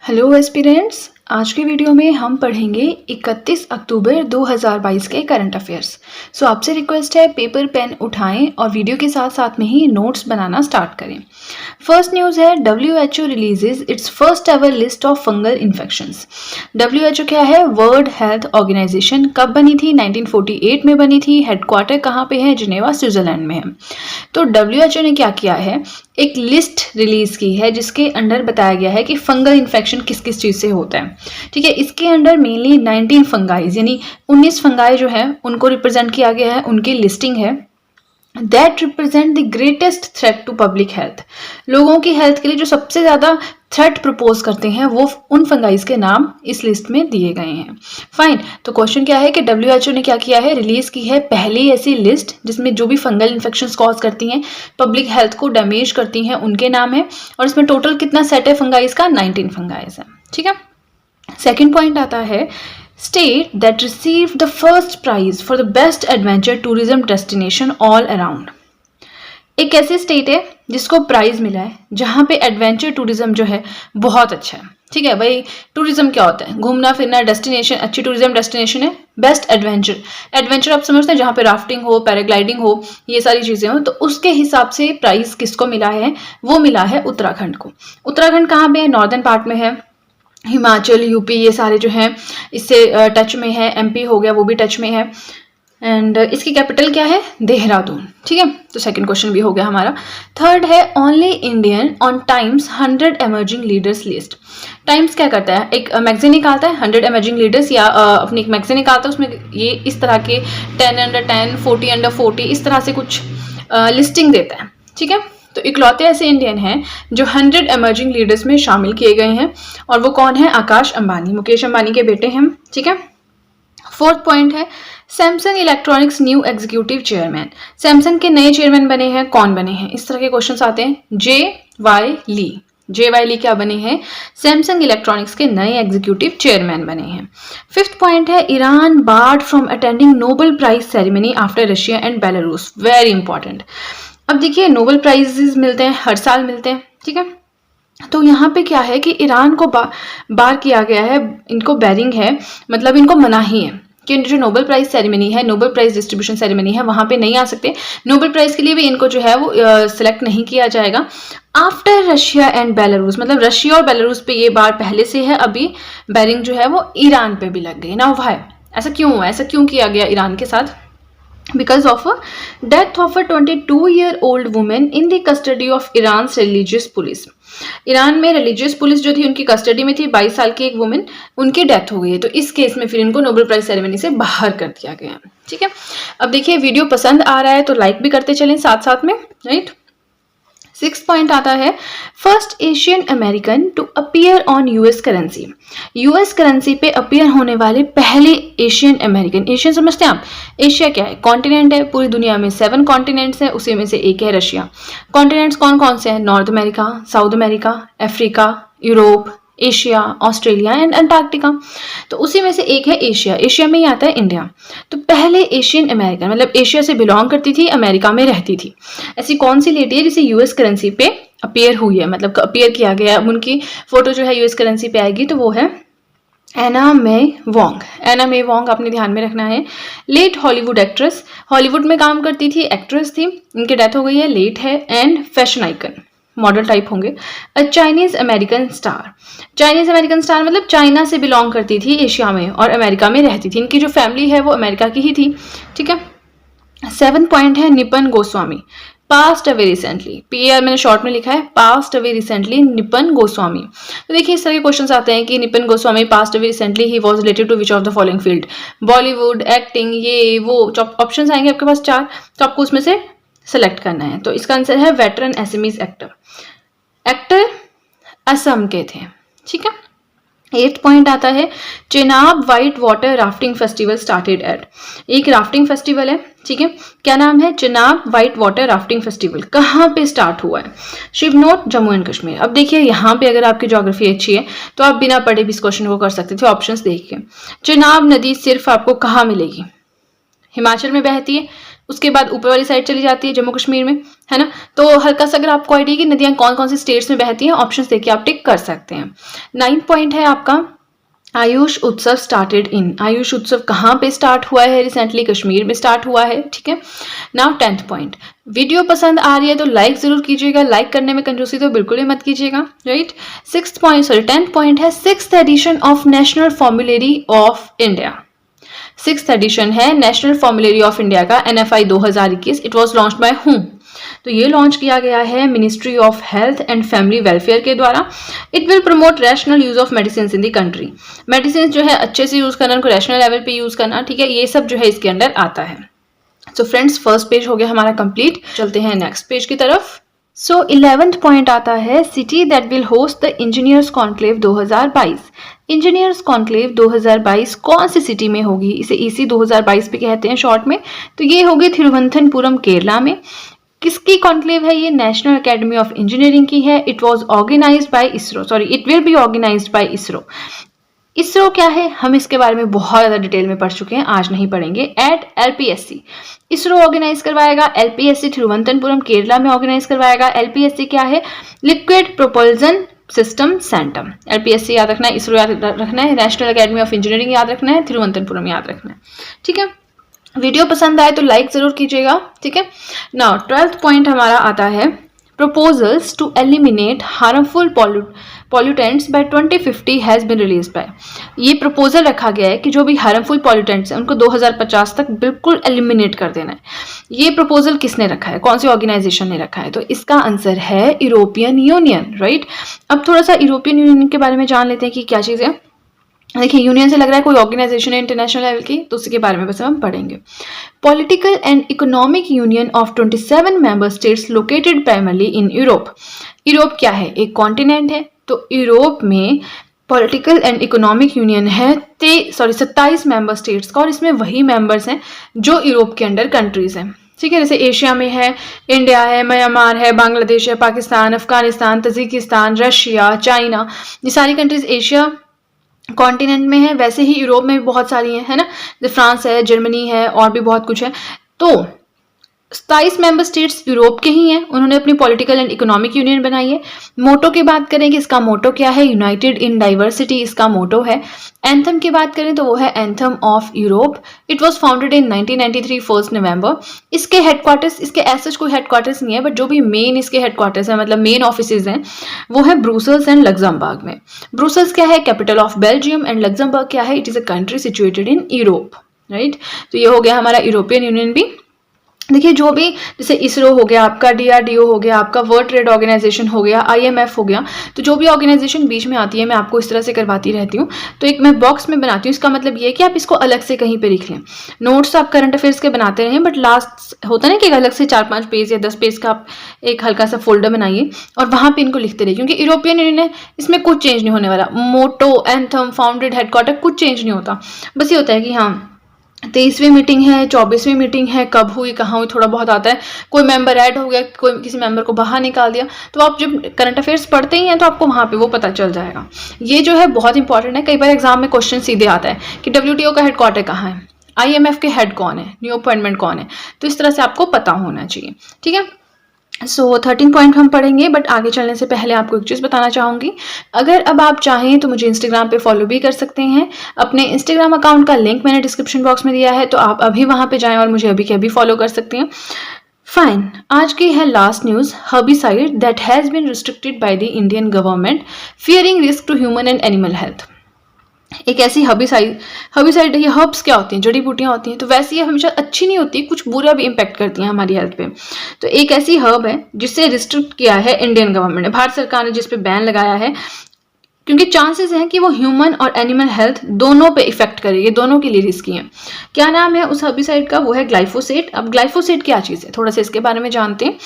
Hello aspirants, आज के video में हम पढ़ेंगे 31 अक्टूबर 2022 के करंट अफेयर्स। सो आपसे रिक्वेस्ट है पेपर पेन उठाएं और वीडियो के साथ साथ में ही नोट्स बनाना स्टार्ट करें। फर्स्ट न्यूज़ है WHO releases its first ever list of fungal infections. WHO क्या है? World Health Organisation. कब बनी थी? 1948 में बनी थी। हेडक्वार्टर कहाँ पे है? जिनेवा, स्विट्जरलैंड में है। तो WHO ने क्या किया है? एक लिस्ट रिलीज की है जिसके अंडर बताया गया है कि फंगल इन्फेक्शन किस किस चीज़ से होता है। ठीक है, इसके अंडर मेनली 19 फंगाइज यानी 19 फंगाई जो है उनको रिप्रेजेंट किया गया है, उनकी लिस्टिंग है। That represent the greatest threat to public health. लोगों की हेल्थ के लिए जो सबसे ज़्यादा थ्रेट प्रपोज करते हैं वो उन फंगाइज के नाम इस लिस्ट में दिए गए हैं। फाइन, तो क्वेश्चन क्या है कि WHO ने क्या किया है? रिलीज की है पहली ऐसी लिस्ट जिसमें जो भी फंगल इन्फेक्शन कॉज करती हैं, पब्लिक हेल्थ को डैमेज करती हैं, उनके नाम है। और इसमें टोटल कितना सेट है फंगाइज का? 19 फंगाइज है। ठीक है, सेकेंड पॉइंट आता है state that receive the first prize for the best adventure tourism destination all around. एक ऐसी स्टेट है जिसको प्राइज मिला है जहां पे एडवेंचर टूरिज्म जो है बहुत अच्छा है। ठीक है भाई, टूरिज्म क्या होता है? घूमना फिरना, डेस्टिनेशन, अच्छी टूरिज्म डेस्टिनेशन है। बेस्ट एडवेंचर, एडवेंचर आप समझते हैं जहाँ पे राफ्टिंग हो, पैराग्लाइडिंग हो, ये सारी चीज़ें हो। तो उसके हिसाब से प्राइज किसको मिला है? वो मिला है उत्तराखंड को। उत्तराखंड कहाँ पे है? नॉर्दर्न पार्ट में है। हिमाचल, यूपी ये सारे जो हैं इससे टच में है। MP हो गया, वो भी टच में है। एंड इसकी कैपिटल क्या है? देहरादून। ठीक है, तो सेकंड क्वेश्चन भी हो गया हमारा। थर्ड है only Indian on times 100 emerging leaders list. Times क्या करता है? एक मैगजीन निकालता है 100 एमर्जिंग लीडर्स, या अपनी एक मैगजीन निकालता है, उसमें ये इस तरह के 10 अंडर 10, 40 अंडर 40 इस तरह से कुछ लिस्टिंग देता है। ठीक है, तो इकलौते ऐसे इंडियन हैं जो 100 एमर्जिंग लीडर्स में शामिल किए गए हैं। और वो कौन है? आकाश अंबानी, मुकेश अंबानी के बेटे हैं। ठीक है, फोर्थ पॉइंट है Samsung electronics new executive chairman. Samsung के नए चेयरमैन बने हैं, कौन बने हैं? इस तरह के क्वेश्चंस आते हैं। JY ली क्या बने हैं? सैमसंग इलेक्ट्रॉनिक्स के नए एग्जीक्यूटिव चेयरमैन बने हैं। फिफ्थ पॉइंट है Iran barred from attending Nobel prize ceremony after Russia and Belarus. Very important. अब देखिए, नोबेल प्राइजेस मिलते हैं, हर साल मिलते हैं। ठीक है, तो यहाँ पे क्या है कि ईरान को बार किया गया है, इनको बैरिंग है, मतलब इनको मनाही है कि जो नोबेल प्राइज सेरेमनी है, नोबेल प्राइज डिस्ट्रीब्यूशन सेरेमनी है, वहाँ पे नहीं आ सकते। नोबेल प्राइज के लिए भी इनको जो है वो सिलेक्ट नहीं किया जाएगा। आफ्टर रशिया एंड बेलारूस, मतलब रशिया और बेलारूस पे ये बार पहले से है, अभी बैरिंग जो है वो ईरान पे भी लग गई ना। वाई ऐसा क्यों हुआ? ऐसा क्यों किया गया ईरान के साथ? Because of a death of a 22-year-old woman in the custody of Iran's religious police। Iran में रिलीजियस पुलिस जो थी उनकी कस्टडी में थी, 22 साल की एक वुमेन, उनकी डेथ हो गई है। तो इस केस में फिर इनको नोबेल प्राइज सेरेमनी से बाहर कर दिया गया। ठीक है, अब देखिए वीडियो पसंद आ रहा है तो लाइक भी करते चलें साथ साथ में, राइट। सिक्स पॉइंट आता है first Asian American to appear on US currency. US currency पे अपीयर होने वाले पहले एशियन अमेरिकन। एशियन समझते हैं आप? एशिया क्या है? कॉन्टिनेंट है। पूरी दुनिया में 7 कॉन्टिनेंट्स हैं, उसी में से एक है रशिया। कॉन्टिनेंट्स कौन कौन से हैं? North America, south America, Africa, Europe, Asia, Australia and Antarctica. तो उसी में से एक है एशिया। एशिया में ही आता है इंडिया। तो पहले एशियन अमेरिकन, मतलब एशिया से बिलोंग करती थी, अमेरिका में रहती थी। ऐसी कौन सी लेडी है जिसे US करेंसी पे अपीयर हुई है, मतलब अपीयर किया गया? अब उनकी फोटो जो है US करेंसी पे आएगी, तो वो है एना मे वोंग। एना मे वोंग आपने ध्यान में रखना है। लेट हॉलीवुड एक्ट्रेस, हॉलीवुड में काम करती थी, एक्ट्रेस थी, उनकी डेथ हो गई है, लेट है। And fashion icon, model type होंगे। A Chinese American star, Chinese American star मतलब चाइना से बिलोंग करती थी, एशिया में और अमेरिका में रहती थी। इनकी जो फैमिली है वो अमेरिका की ही थी। ठीक है, 7th पॉइंट है Nipon Goswami, passed away recently. PR मैंने शॉर्ट में लिखा है, passed away recently Nipon Goswami. तो देखिए इस तरह के क्वेश्चंस आते हैं कि Nipon Goswami passed away recently, he was related to which of the following field? Bollywood, acting, ये वो। ऑप्शंस आएंगे आपके पास 4, तो आपको उसमें से सेलेक्ट करना है। तो इसका आंसर है veteran SMEs actor. Actor Assam के थे। ठीक है, 8th पॉइंट आता है Chenab white water rafting festival started at. एक राफ्टिंग फेस्टिवल है। ठीक है, क्या नाम है? Chenab white water rafting festival. कहाँ पे स्टार्ट हुआ है? शिवनोट, जम्मू एंड कश्मीर। अब देखिए यहाँ पे अगर आपकी ज्योग्राफी अच्छी है तो आप बिना पढ़े भी इस क्वेश्चन को कर सकते थे। ऑप्शंस देखिए, चेनाब नदी सिर्फ आपको कहाँ मिलेगी? हिमाचल में बहती है, उसके बाद ऊपर वाली साइड चली जाती है जम्मू कश्मीर में, है ना। तो हल्का सा अगर आपको आइडिया कि नदियां कौन कौन सी स्टेट्स में बहती हैं, ऑप्शंस देके आप टिक कर सकते हैं। 9th पॉइंट है आपका आयुष उत्सव स्टार्टेड इन। आयुष उत्सव कहाँ पे स्टार्ट हुआ है? रिसेंटली कश्मीर में स्टार्ट हुआ है, ठीक है। नाउ 10th पॉइंट, वीडियो पसंद आ रही है तो लाइक जरूर कीजिएगा, लाइक करने में कंजूसी तो बिल्कुल ही मत कीजिएगा, राइट। 10th पॉइंट है 6th edition of national formulary of India. 6th edition है नेशनल फॉर्मुलेरी ऑफ इंडिया का, NFI 2021। It was launch by whom? तो ये लॉन्च किया गया है ministry of health and family welfare के द्वारा। It will promote rational use of medicine in the country. Medicine जो है अच्छे से यूज करना, उनको रैशनल लेवल पे यूज करना, ठीक है, ये सब जो है इसके अंडर आता है। सो फ्रेंड्स, फर्स्ट पेज हो गया हमारा कंप्लीट। चलते हैं नेक्स्ट पेज की तरफ। सो 11th पॉइंट आता है city that will host the engineers conclave 2022। Engineers conclave 2022 कौन सी सिटी में होगी? इसे EC 2022 भी कहते हैं शॉर्ट में। तो ये होगी थिरुवनंतपुरम, केरला में। किसकी कॉन्क्लेव है ये? नेशनल एकेडमी ऑफ इंजीनियरिंग की है। It was organised by ISRO, sorry it will be organised by ISRO. ISRO क्या है? हम इसके बारे में बहुत ज़्यादा डिटेल में पढ़ चुके हैं, आज नहीं पढ़ेंगे। एट LPSC इसरो ऑर्गेनाइज करवाएगा। LPSC थिरुवनंतपुरम केरला में ऑर्गेनाइज करवाएगा। LPSC क्या है? Liquid propulsion system centre. LPSC याद रखना है, इसरो याद रखना है, नेशनल एकेडमी ऑफ इंजीनियरिंग याद रखना है, थिरुवनंतपुरम याद रखना है, ठीक है। वीडियो पसंद आए तो लाइक जरूर कीजिएगा, ठीक है। नाउ 12th पॉइंट हमारा आता है proposals to eliminate harmful pollutants by 2050 has been released by। ये प्रपोजल रखा गया है कि जो भी हार्मफुल पॉल्यूटेंट्स हैं उनको 2050 तक बिल्कुल एलिमिनेट कर देना है। ये प्रपोजल किसने रखा है? कौन सी ऑर्गेनाइजेशन ने रखा है? तो इसका आंसर है यूरोपियन यूनियन, राइट। अब थोड़ा सा यूरोपियन यूनियन के बारे में जान लेते हैं कि क्या चीज़ है। देखिए, यूनियन से लग रहा है कोई ऑर्गेनाइजेशन है इंटरनेशनल लेवल की, तो उसी के बारे में बस हम पढ़ेंगे। Political and economic union of 27 member states located primarily in Europe. Europe क्या है? एक कॉन्टिनेंट है। तो यूरोप में पॉलिटिकल एंड इकोनॉमिक यूनियन है 27 मेंबर स्टेट्स का, और इसमें वही मेंबर्स हैं जो यूरोप के अंडर कंट्रीज हैं, ठीक है। जैसे एशिया में है इंडिया है, म्यांमार है, बांग्लादेश है, Pakistan, Afghanistan, Tajikistan, Russia, China, ये सारी कंट्रीज एशिया कॉन्टिनेंट में है। वैसे ही यूरोप में भी बहुत सारी हैं, है ना, जैसे फ्रांस है, जर्मनी है, और भी बहुत कुछ है। तो 27 मेंबर स्टेट्स यूरोप के ही हैं। उन्होंने अपनी पॉलिटिकल एंड इकोनॉमिक यूनियन बनाई है। मोटो की बात करें कि इसका मोटो क्या है? यूनाइटेड इन डाइवर्सिटी इसका मोटो है। एंथम की बात करें तो वो है anthem of Europe. It was founded in 1993 1 नवंबर। इसके हेडक्वार्टर्स, इसके ऐसे कोई हेडक्वार्टर्स नहीं है, बट जो भी मेन इसके हेडक्वार्टर्स हैं, मतलब मेन ऑफिसेज हैं, वो है ब्रुसेल्स एंड लग्जमबर्ग में। ब्रुसेल्स क्या है? Capital of Belgium. And Luxembourg क्या है? It is a country situated in Europe, right. तो ये हो गया हमारा यूरोपियन यूनियन भी। देखिए, जो भी जैसे इसरो हो गया आपका, DRDO हो गया आपका, वर्ल्ड ट्रेड ऑर्गेनाइजेशन हो गया, IMF हो गया, तो जो भी ऑर्गेनाइजेशन बीच में आती है मैं आपको इस तरह से करवाती रहती हूँ। तो एक मैं बॉक्स में बनाती हूँ, इसका मतलब ये है कि आप इसको अलग से कहीं पे लिख लें। नोट्स आप करंट अफेयर्स के बनाते रहें, बट लास्ट होता है ना कि अलग से 4-5 पेज या 10 पेज का आप एक हल्का सा फोल्डर बनाइए और वहाँ पे इनको लिखते रहिए, क्योंकि यूरोपियन यूनियन है, इसमें कुछ चेंज नहीं होने वाला। मोटो, एंथम, फाउंडेड, हेडक्वार्टर, कुछ चेंज नहीं होता। बस ये होता है कि हाँ 23वीं मीटिंग है, 24वीं मीटिंग है, कब हुई, कहाँ हुई, थोड़ा बहुत आता है। कोई मेंबर ऐड हो गया, कोई किसी मेंबर को बाहर निकाल दिया, तो आप जब करंट अफेयर्स पढ़ते ही हैं तो आपको वहाँ पे वो पता चल जाएगा। ये जो है बहुत इंपॉर्टेंट है। कई बार एग्जाम में क्वेश्चन सीधे आता है कि WTO का हेडक्वार्टर कहाँ है, IMF के हेड कौन है, न्यू अपॉइंटमेंट कौन है, तो इस तरह से आपको पता होना चाहिए, ठीक है। सो 13 पॉइंट हम पढ़ेंगे, बट आगे चलने से पहले आपको एक चीज़ बताना चाहूँगी। अगर अब आप चाहें तो मुझे इंस्टाग्राम पे फॉलो भी कर सकते हैं। अपने इंस्टाग्राम अकाउंट का लिंक मैंने डिस्क्रिप्शन बॉक्स में दिया है, तो आप अभी वहाँ पे जाएं और मुझे अभी के अभी फॉलो कर सकते हैं। फाइन, आज की है last news. Herbicide that has been restricted by the Indian government fearing risk to human and animal health. एक ऐसी हर्बिसाइड, ये हर्ब्स क्या होती हैं? जड़ी बूटियाँ होती हैं। तो वैसे ये हमेशा अच्छी नहीं होती, कुछ बुरा भी इम्पैक्ट करती हैं हमारी हेल्थ पे। तो एक ऐसी हर्ब है जिसे रिस्ट्रिक्ट किया है इंडियन गवर्नमेंट ने, भारत सरकार ने जिस पे बैन लगाया है, क्योंकि चांसेस हैं कि वो ह्यूमन और एनिमल हेल्थ दोनों पे इफेक्ट करेगी, दोनों के लिए रिस्की है। क्या नाम है उस हर्बिसाइड का? वो है ग्लाइफोसेट। अब ग्लाइफोसेट क्या चीज़ है, थोड़ा सा इसके बारे में जानते हैं।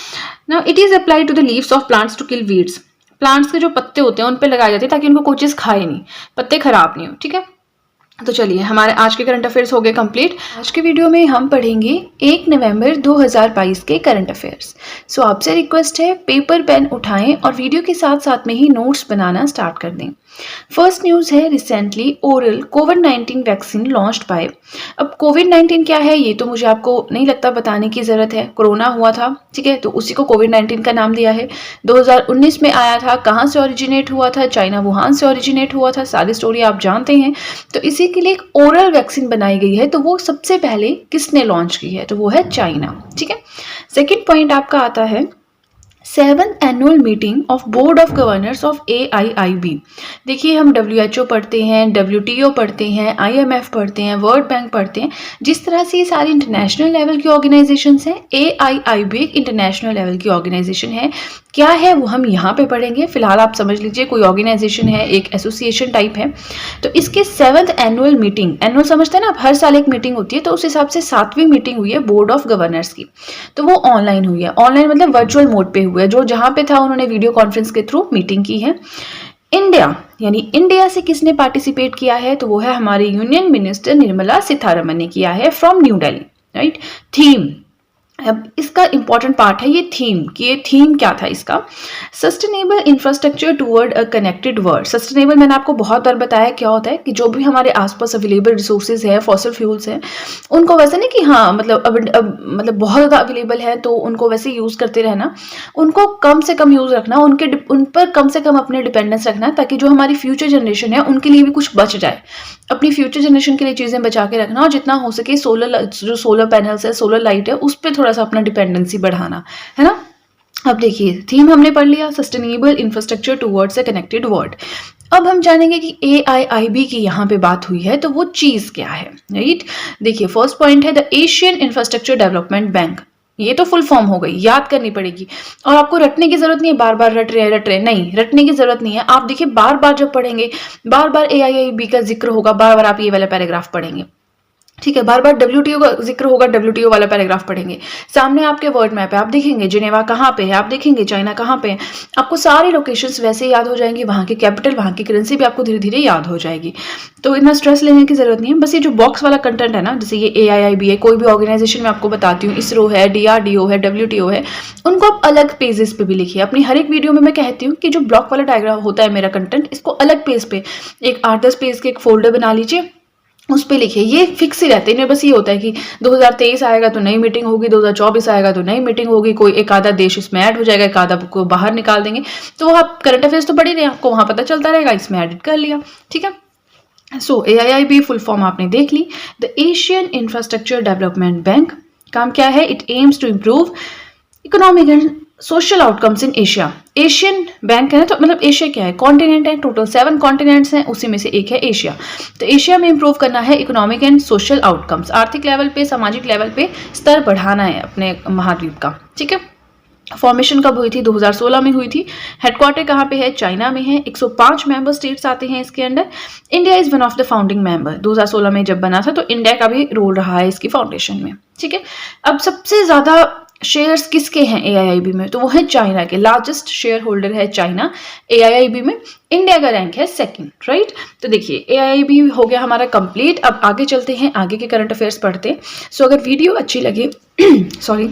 Now it is applied to the leaves of plants to kill weeds. Plants के जो पत्ते होते हैं उन पे लगाए जाते हैं ताकि उनको कोई चीज़ खाए नहीं, पत्ते खराब नहीं हो, ठीक है। तो चलिए, हमारे आज के करंट अफेयर्स हो गए कंप्लीट। आज के वीडियो में हम पढ़ेंगे 1 नवंबर 2022 के करंट अफेयर्स। सो आपसे रिक्वेस्ट है पेपर पेन उठाएं और वीडियो के साथ साथ में ही नोट्स बनाना स्टार्ट कर दें। फर्स्ट न्यूज़ है recently oral covid vaccine launched by. अब कोविड-19 क्या है ये तो मुझे आपको नहीं लगता बताने की ज़रूरत है। कोरोना हुआ था, ठीक है? तो उसी को कोविड-19 का नाम दिया है। 2019 में आया था, कहाँ से ओरिजिनेट हुआ था? चाइना वुहान से ओरिजिनेट हुआ था, सारी स्टोरी आप जानते हैं। तो इसी के लिए एक ओरल वैक्सीन बनाई गई है, तो वो सबसे पहले किसने लॉन्च की है? तो वो है चाइना, ठीक है? सेकंड पॉइंट आपका आता है 7th annual meeting of board of governors of AIIB। देखिए हम WHO पढ़ते हैं, WTO पढ़ते हैं, IMF पढ़ते हैं, वर्ल्ड बैंक पढ़ते हैं। जिस तरह से ये सारी इंटरनेशनल लेवल की ऑर्गेनाइजेशंस हैं, AIIB एक इंटरनेशनल लेवल की ऑर्गेनाइजेशन है। क्या है वो हम यहाँ पे पढ़ेंगे। फिलहाल आप समझ लीजिए कोई ऑर्गेनाइजेशन है, एक एसोसिएशन टाइप है। तो इसके 7th एनुअल मीटिंग, एनुअल समझते हैं ना आप, हर साल एक मीटिंग होती है, तो उस हिसाब से 7वीं मीटिंग हुई है बोर्ड ऑफ गवर्नर्स की। तो वो ऑनलाइन हुई है, ऑनलाइन मतलब वर्चुअल मोड पे हुआ है। जो जहाँ पे था उन्होंने वीडियो कॉन्फ्रेंस के थ्रू मीटिंग की है। इंडिया यानी इंडिया से किसने पार्टिसिपेट किया है? तो वो है हमारे यूनियन मिनिस्टर निर्मला सीतारमण ने किया है from new Delhi, right. Theme, अब इसका इंपॉर्टेंट पार्ट है ये थीम कि ये थीम क्या था इसका। Sustainable infrastructure toward a connected world. Sustainable मैंने आपको बहुत बार बताया क्या होता है कि जो भी हमारे आसपास अवेलेबल रिसोर्सेज है, फॉसिल फ्यूल्स हैं, उनको वैसे नहीं कि हाँ मतलब अब मतलब बहुत ज़्यादा अवेलेबल है तो उनको वैसे यूज़ करते रहना, उनको कम से कम यूज़ रखना, उन पर कम से कम अपने डिपेंडेंस रखना, ताकि जो हमारी फ्यूचर जनरेशन है उनके लिए भी कुछ बच जाए। अपनी फ्यूचर जनरेशन के लिए चीज़ें बचा के रखना, और जितना हो सके जो सोलर पैनल्स है, सोलर लाइट है, उस पर थोड़ा सा अपना डिपेंडेंसी बढ़ाना है ना। अब देखिए थीम हमने पढ़ लिया, sustainable infrastructure towards a connected world. अब हम जानेंगे कि AIIB की यहाँ पे बात हुई है तो वो चीज़ क्या है, राइट। देखिए फर्स्ट पॉइंट है the Asian infrastructure development bank. ये तो फुल फॉर्म हो गई, याद करनी पड़ेगी, और आपको रटने की जरूरत नहीं है, बार बार रट रहे नहीं, रटने की जरूरत नहीं है। आप देखिए बार बार जब पढ़ेंगे, बार बार AIIB का जिक्र होगा, बार बार आप ये वाला पैराग्राफ पढ़ेंगे, ठीक है। बार बार WTO का जिक्र होगा, WTO वाला पैराग्राफ पढ़ेंगे। सामने आपके वर्ड मैप है, आप देखेंगे जिनेवा कहाँ पे है, आप देखेंगे चाइना कहाँ पे है, आपको सारी लोकेशंस वैसे ही याद हो जाएंगी, वहाँ की कैपिटल, वहाँ की करेंसी भी आपको धीरे धीरे याद हो जाएगी। तो इतना स्ट्रेस लेने की जरूरत नहीं है। बस ये जो बॉक्स वाला कंटेंट है ना, जैसे ये AIIB है, कोई भी ऑर्गेनाइजेशन में आपको बताती हूँ, इसरो है, DRDO है, WTO है, उनको आप अलग पेजेस पे भी लिखिए। अपनी हर एक वीडियो में मैं कहती हूँ कि जो ब्लॉक वाला डायग्राम होता है मेरा कंटेंट, इसको अलग पेज पे एक 8-10 पेज के एक फोल्डर बना लीजिए, उस पर लिखिए। ये फिक्स ही रहते हैं, इनमें बस ये होता है कि 2023 आएगा तो नई मीटिंग होगी, 2024 आएगा तो नई मीटिंग होगी, कोई एक आधा देश इसमें ऐड हो जाएगा, एक आधा को बाहर निकाल देंगे, तो वो आप करंट अफेयर्स तो पढ़ी रहे, आपको वहाँ पता चलता रहेगा, इसमें एडिट कर लिया, ठीक है। सो AIIB फुल फॉर्म आपने देख ली, the Asian infrastructure development bank. काम क्या है? It aims to improve economic and social outcomes in Asia. Asian bank है ना, तो मतलब एशिया क्या है? कॉन्टिनेंट है, टोटल 7 कॉन्टिनेंट्स हैं, उसी में से एक है एशिया। तो एशिया में इंप्रूव करना है इकोनॉमिक एंड सोशल आउटकम्स, आर्थिक लेवल पे, सामाजिक लेवल पे स्तर बढ़ाना है अपने महाद्वीप का, ठीक है। फॉर्मेशन कब हुई थी? 2016 में हुई थी। हेडक्वार्टर कहाँ पे है? चाइना में है। 105 मेंबर स्टेट्स आते हैं इसके अंदर। India is one of the founding member. 2016 में जब बना था तो इंडिया का भी रोल रहा है इसकी फाउंडेशन में, ठीक है। अब सबसे ज्यादा शेयर्स किसके हैं AIIB में? तो वो है चाइना के, लार्जेस्ट शेयर होल्डर है चाइना AIIB में। इंडिया का रैंक है सेकंड, राइट। तो देखिए AIIB हो गया हमारा कंप्लीट। अब आगे चलते हैं, आगे के करंट अफेयर्स पढ़ते हैं। सो अगर वीडियो अच्छी लगे सॉरी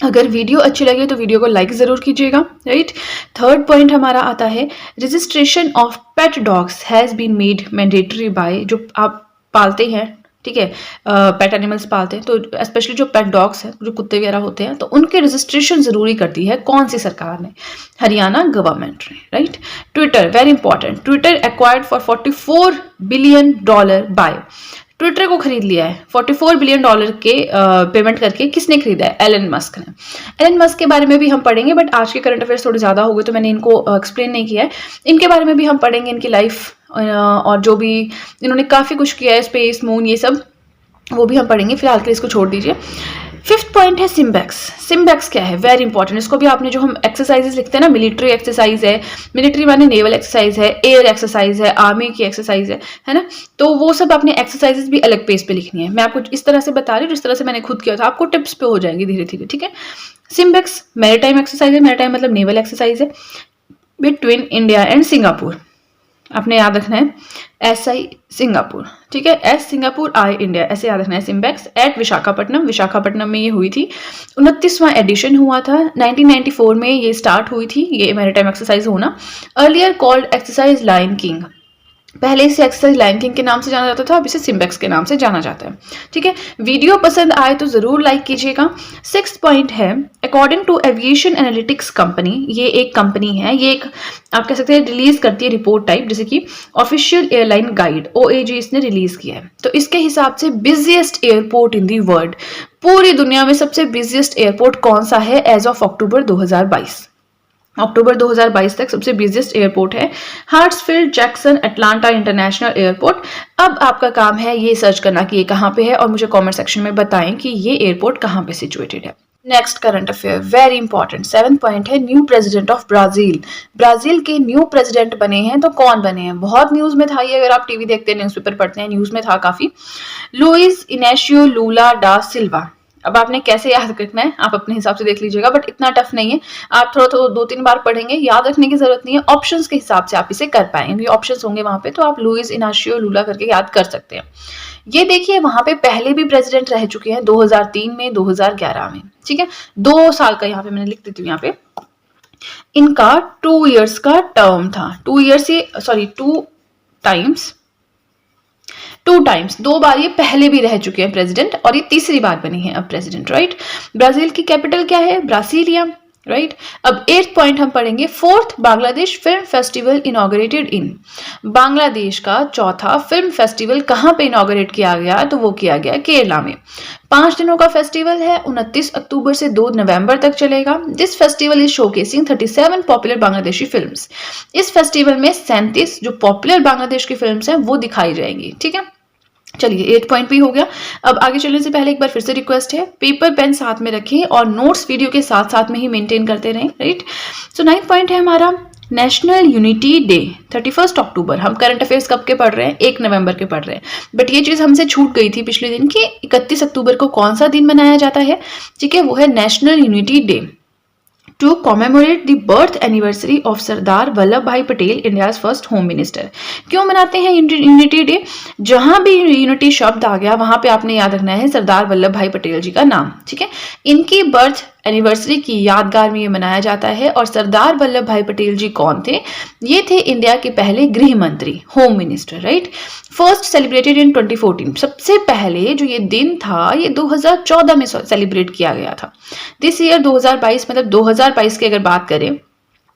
अगर वीडियो अच्छी लगे तो वीडियो को लाइक जरूर कीजिएगा, राइट। थर्ड पॉइंट हमारा आता है registration of pet dogs has been made mandatory by. जो आप पालते हैं, ठीक है, पेट एनिमल्स पालते हैं, तो स्पेशली जो पेट डॉग्स हैं, जो कुत्ते वगैरह होते हैं, तो उनके रजिस्ट्रेशन जरूरी कर दी है। कौन सी सरकार ने? हरियाणा गवर्नमेंट ने, right. Twitter, very important, Twitter acquired for $44 billion bye. Twitter को खरीद लिया है $44 बिलियन के पेमेंट करके। किसने खरीदा है? एलन मस्क ने। एलन मस्क के बारे में भी हम पढ़ेंगे, बट आज के करंट अफेयर्स थोड़े ज़्यादा हो गए तो मैंने इनको एक्सप्लेन नहीं किया है। इनके बारे में भी हम पढ़ेंगे, इनकी लाइफ और जो भी इन्होंने काफ़ी कुछ किया है, स्पेस, मून, ये सब, वो भी हम पढ़ेंगे। फिलहाल के लिए इसको छोड़ दीजिए। फिफ्थ पॉइंट है सिम्बैक्स। सिम्बैक्स क्या है? Very important. इसको भी आपने, जो हम एक्सरसाइजेस लिखते हैं ना, मिलिट्री एक्सरसाइज है, मिलिट्री माने नेवल एक्सरसाइज है, एयर एक्सरसाइज है, आर्मी की एक्सरसाइज है ना, तो वो सब आपने एक्सरसाइजेस भी अलग पेज पे लिखनी है। मैं आपको इस तरह से बता रही हूँ जिस तरह से मैंने खुद किया था, आपको टिप्स पे हो जाएंगी धीरे धीरे, ठीक है। सिम्बैक्स मैरीटाइम एक्सरसाइज है, मैरीटाइम मतलब नेवल एक्सरसाइज है, बिटवीन इंडिया एंड सिंगापुर। आपने याद रखना है SI सिंगापुर, ठीक है, S सिंगापुर I इंडिया, ऐसे याद रखना है। सिम्बेक्स एट विशाखापट्टनम, विशाखापट्टनम में ये हुई थी। 29वां एडिशन हुआ था, 1994 में ये स्टार्ट हुई थी ये मैरीटाइम एक्सरसाइज होना। Earlier called exercise lion king, पहले इसे एक्सरसाइज लायन किंग के नाम से जाना जाता था, अब इसे सिम्बेक्स के नाम से जाना जाता है, ठीक है। वीडियो पसंद आए तो जरूर लाइक कीजिएगा। 6th पॉइंट है, according to aviation analytics company, ये एक कंपनी है, ये एक आप कह सकते हैं रिलीज करती है रिपोर्ट टाइप, जैसे कि ऑफिशियल एयरलाइन गाइड OAG इसने रिलीज किया है। तो इसके हिसाब से busiest airport in the world, पूरी दुनिया में सबसे बिजिएस्ट एयरपोर्ट कौन सा है एज ऑफ अक्टूबर 2022? अक्टूबर 2022 तक सबसे बिजिएस्ट एयरपोर्ट है हार्ट्सफील्ड जैक्सन अटलांटा इंटरनेशनल एयरपोर्ट। अब आपका काम है ये सर्च करना कि ये कहाँ पे है और मुझे कमेंट सेक्शन में बताएं कि ये एयरपोर्ट कहाँ पे सिचुएटेड है। Next current affair, very important, 7th point है, new president of Brazil. Brazil के न्यू प्रेसिडेंट बने हैं, तो कौन बने हैं? बहुत न्यूज में था ये, अगर आप टीवी देखते हैं, न्यूज़पेपर पढ़ते हैं, न्यूज में था काफी। लुइस इनेशियो लूला डा सिल्वा। अब आपने कैसे याद रखना है आप अपने हिसाब से देख लीजिएगा, बट इतना टफ नहीं है, आप थोड़ा 2-3 बार पढ़ेंगे, याद रखने की जरूरत नहीं है, ऑप्शंस के हिसाब से आप इसे कर पाएंगे, ऑप्शंस होंगे वहां पे, तो आप लुइस इनाशियो लूला करके याद कर सकते हैं। ये देखिए वहां पे पहले भी प्रेसिडेंट रह चुके हैं, 2003 में, 2011 में, ठीक है, 2 साल का, यहाँ पे मैंने लिख देती हूँ, यहाँ पे इनका 2 इयर्स का टर्म था, 2 इयर्स, 2 टाइम्स, 2 बार ये पहले भी रह चुके हैं प्रेसिडेंट, और ये तीसरी बार बनी है अब प्रेसिडेंट, राइट। ब्राजील की कैपिटल क्या है? Brasilia, right. अब 8th पॉइंट हम पढ़ेंगे, 4th Bangladesh film festival inaugurated इन, बांग्लादेश का चौथा फिल्म फेस्टिवल कहां पे इनॉग्रेट किया गया? तो वो किया गया केरला में। 5 दिनों का फेस्टिवल है, 29 अक्टूबर से 2 नवंबर तक चलेगा। This festival is showcasing 37 popular Bangladeshi films. इस फेस्टिवल में 37 जो पॉपुलर बांग्लादेश की फिल्म्स हैं वो दिखाई जाएंगी, ठीक है। चलिए 8th पॉइंट भी हो गया। अब आगे चलने से पहले एक बार फिर से रिक्वेस्ट है, पेपर पेन साथ में रखें और नोट्स वीडियो के साथ साथ में ही मेंटेन करते रहें, राइट। सो 9th पॉइंट है हमारा नेशनल यूनिटी डे, 31 अक्टूबर। हम करंट अफेयर्स कब के पढ़ रहे हैं? 1 नवंबर के पढ़ रहे हैं, बट ये चीज हमसे छूट गई थी पिछले दिन कि 31 अक्टूबर को कौन सा दिन मनाया जाता है, ठीक है, वो है national unity day, to commemorate the birth anniversary of Sardar Vallabh Bhai Patel, India's first home minister. क्यों मनाते हैं यूनिटी डे? जहां भी यूनिटी शब्द आ गया वहां पे आपने याद रखना है सरदार वल्लभ भाई पटेल जी का नाम, ठीक है। इनकी बर्थ एनिवर्सरी की यादगार में ये मनाया जाता है। और सरदार वल्लभ भाई पटेल जी कौन थे? ये थे इंडिया के पहले गृह मंत्री, home minister, right. First celebrated in 2014, सबसे पहले जो ये दिन था ये 2014 में सेलिब्रेट किया गया था। दिस ईयर 2022, मतलब 2022 की अगर बात करें,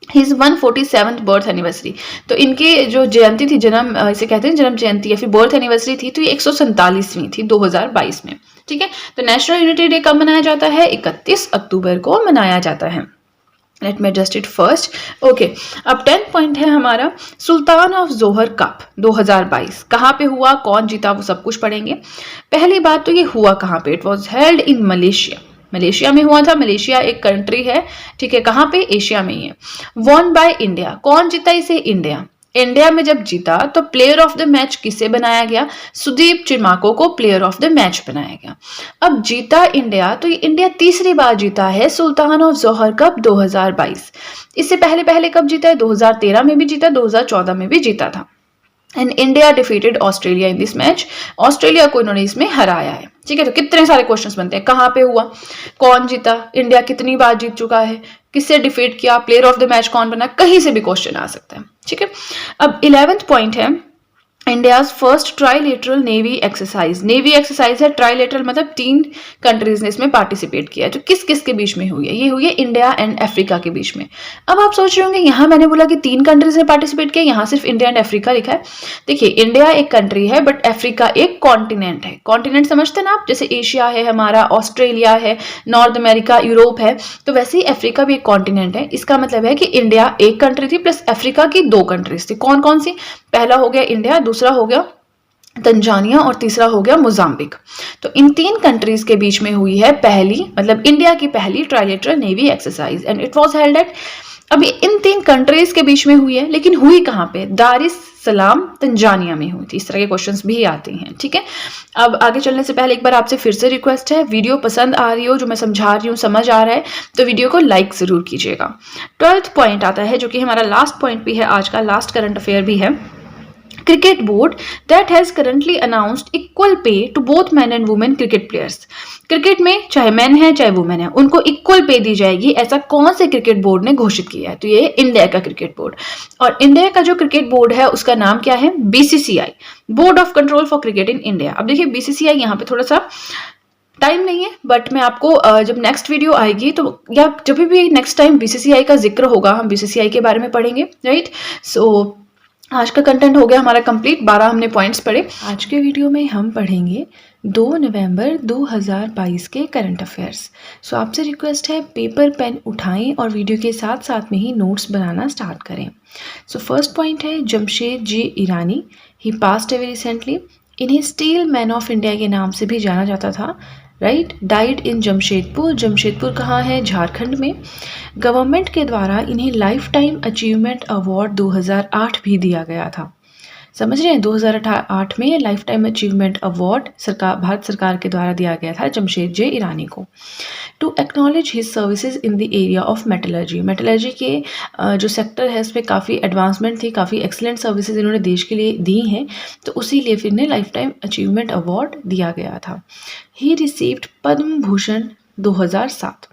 हिज 147th बर्थ एनिवर्सरी, तो इनके जो जयंती थी, जन्म इसे कहते हैं जन्म जयंती या फिर बर्थ एनिवर्सरी थी, तो ये 147वीं थी 2022 में, ठीक है। तो नेशनल यूनिटी डे कब मनाया जाता है? 31 अक्टूबर को मनाया जाता है। Let me adjust it first, okay. अब 10th पॉइंट है हमारा, सुल्तान ऑफ जोहर कप 2022 कहाँ पे हुआ, कौन जीता, वो सब कुछ पढ़ेंगे। पहली बात तो ये हुआ कहाँ पे? It was held in Malaysia, Malaysia में हुआ था। मलेशिया एक कंट्री है, ठीक है, कहाँ पे? एशिया में ही है। वॉन बाय इंडिया, कौन जीता इसे? इंडिया। इंडिया में जब जीता तो प्लेयर ऑफ द मैच किसे बनाया गया? सुदीप चिमाको को प्लेयर ऑफ द मैच बनाया गया। अब जीता इंडिया, तो ये इंडिया तीसरी बार जीता है सुल्तान ऑफ जोहर कप 2022। इससे पहले पहले कब जीता है? 2013 में भी जीता, 2014 में भी जीता था। And India defeated Australia in this match, Australia को इन्होंने इसमें हराया है, ठीक है। तो कितने सारे क्वेश्चंस बनते हैं, कहाँ पे हुआ, कौन जीता, इंडिया कितनी बार जीत चुका है, किससे डिफीट किया, प्लेयर ऑफ द मैच कौन बना, कहीं से भी क्वेश्चन आ सकता है, ठीक है। अब 11th पॉइंट है, India's first trilateral navy exercise. Navy exercise है, ट्राइलेटरल मतलब 3 कंट्रीज ने इसमें पार्टिसिपेट किया है। तो किस किस के बीच में हुई है? ये हुई है इंडिया एंड अफ्रीका के बीच में। अब आप सोच रहे होंगे यहाँ मैंने बोला कि 3 कंट्रीज ने पार्टिसिपेट किया, यहाँ सिर्फ इंडिया एंड अफ्रीका लिखा है। देखिए इंडिया एक कंट्री है बट अफ्रीका एक कॉन्टिनेंट है। कॉन्टिनेंट समझते हैं ना आप, जैसे एशिया है हमारा, ऑस्ट्रेलिया है, नॉर्थ अमेरिका, यूरोप है, तो वैसे ही अफ्रीका भी एक कॉन्टिनेंट है। इसका मतलब है कि इंडिया एक कंट्री थी प्लस अफ्रीका की 2 कंट्रीज थी। कौन कौन सी? पहला हो गया इंडिया, दूसरा हो गया तंजानिया और तीसरा हो गया मोजाम्बिक। तो इन 3 कंट्रीज के बीच में हुई है पहली, मतलब इंडिया की पहली trilateral navy exercise and it was held at, अभी इन 3 कंट्रीज के बीच में हुई है, लेकिन हुई कहाँ पे? दार इस सलाम तंजानिया में हुई थी। इस तरह के क्वेश्चंस भी आते हैं, ठीक है। अब आगे चलने से पहले एक बार आपसे फिर से रिक्वेस्ट है, वीडियो पसंद आ रही हो, जो मैं समझा रही हूँ समझ आ रहा है, तो वीडियो को लाइक जरूर कीजिएगा। 12th पॉइंट आता है जो कि हमारा लास्ट पॉइंट भी है, आज का लास्ट करंट अफेयर भी है। cricket board that has currently announced equal pay to both men and women cricket players. Cricket में चाहे मैन है चाहे वुमेन है उनको इक्वल पे दी जाएगी, ऐसा कौन से क्रिकेट बोर्ड ने घोषित किया है? तो ये इंडिया का क्रिकेट बोर्ड। और इंडिया का जो क्रिकेट बोर्ड है उसका नाम क्या है? BCCI, board of control for cricket in India. अब देखिए बीसीसीआई यहाँ पे थोड़ा सा टाइम नहीं है, बट मैं आपको जब नेक्स्ट वीडियो आएगी तो या जब भी नेक्स्ट टाइम बीसीसीआई का जिक्र होगा हम बीसीसीआई के बारे में पढ़ेंगे, राइट। सो आज का कंटेंट हो गया हमारा कंप्लीट, 12 हमने पॉइंट्स पढ़े। आज के वीडियो में हम पढ़ेंगे 2 नवंबर 2022 के करंट अफेयर्स। सो आपसे रिक्वेस्ट है पेपर पेन उठाएं और वीडियो के साथ साथ में ही नोट्स बनाना स्टार्ट करें। सो फर्स्ट पॉइंट है जमशेद जी ईरानी, ही पास्ड अवे रिसेंटली। इन्हें स्टील मैन ऑफ इंडिया के नाम से भी जाना जाता था, right. Died in Jamshedpur. Jamshedpur कहाँ है? झारखंड में। गवर्नमेंट के द्वारा इन्हें लाइफ टाइम अचीवमेंट अवार्ड 2008 भी दिया गया था। समझ रहे हैं? 2008 में life time achievement award Bharat सरकार के द्वारा दिया गया था जमशेद जे ईरानी को। To acknowledge his services in the area of metallurgy. Metallurgy के जो सेक्टर है उसमें काफ़ी एडवांसमेंट थी, काफ़ी एक्सलेंट सर्विसेज इन्होंने देश के लिए दी हैं, तो उसी लिए फिर इन्हें लाइफ टाइम अचीवमेंट अवार्ड दिया गया था। ही रिसीव्ड पद्म भूषण 2007,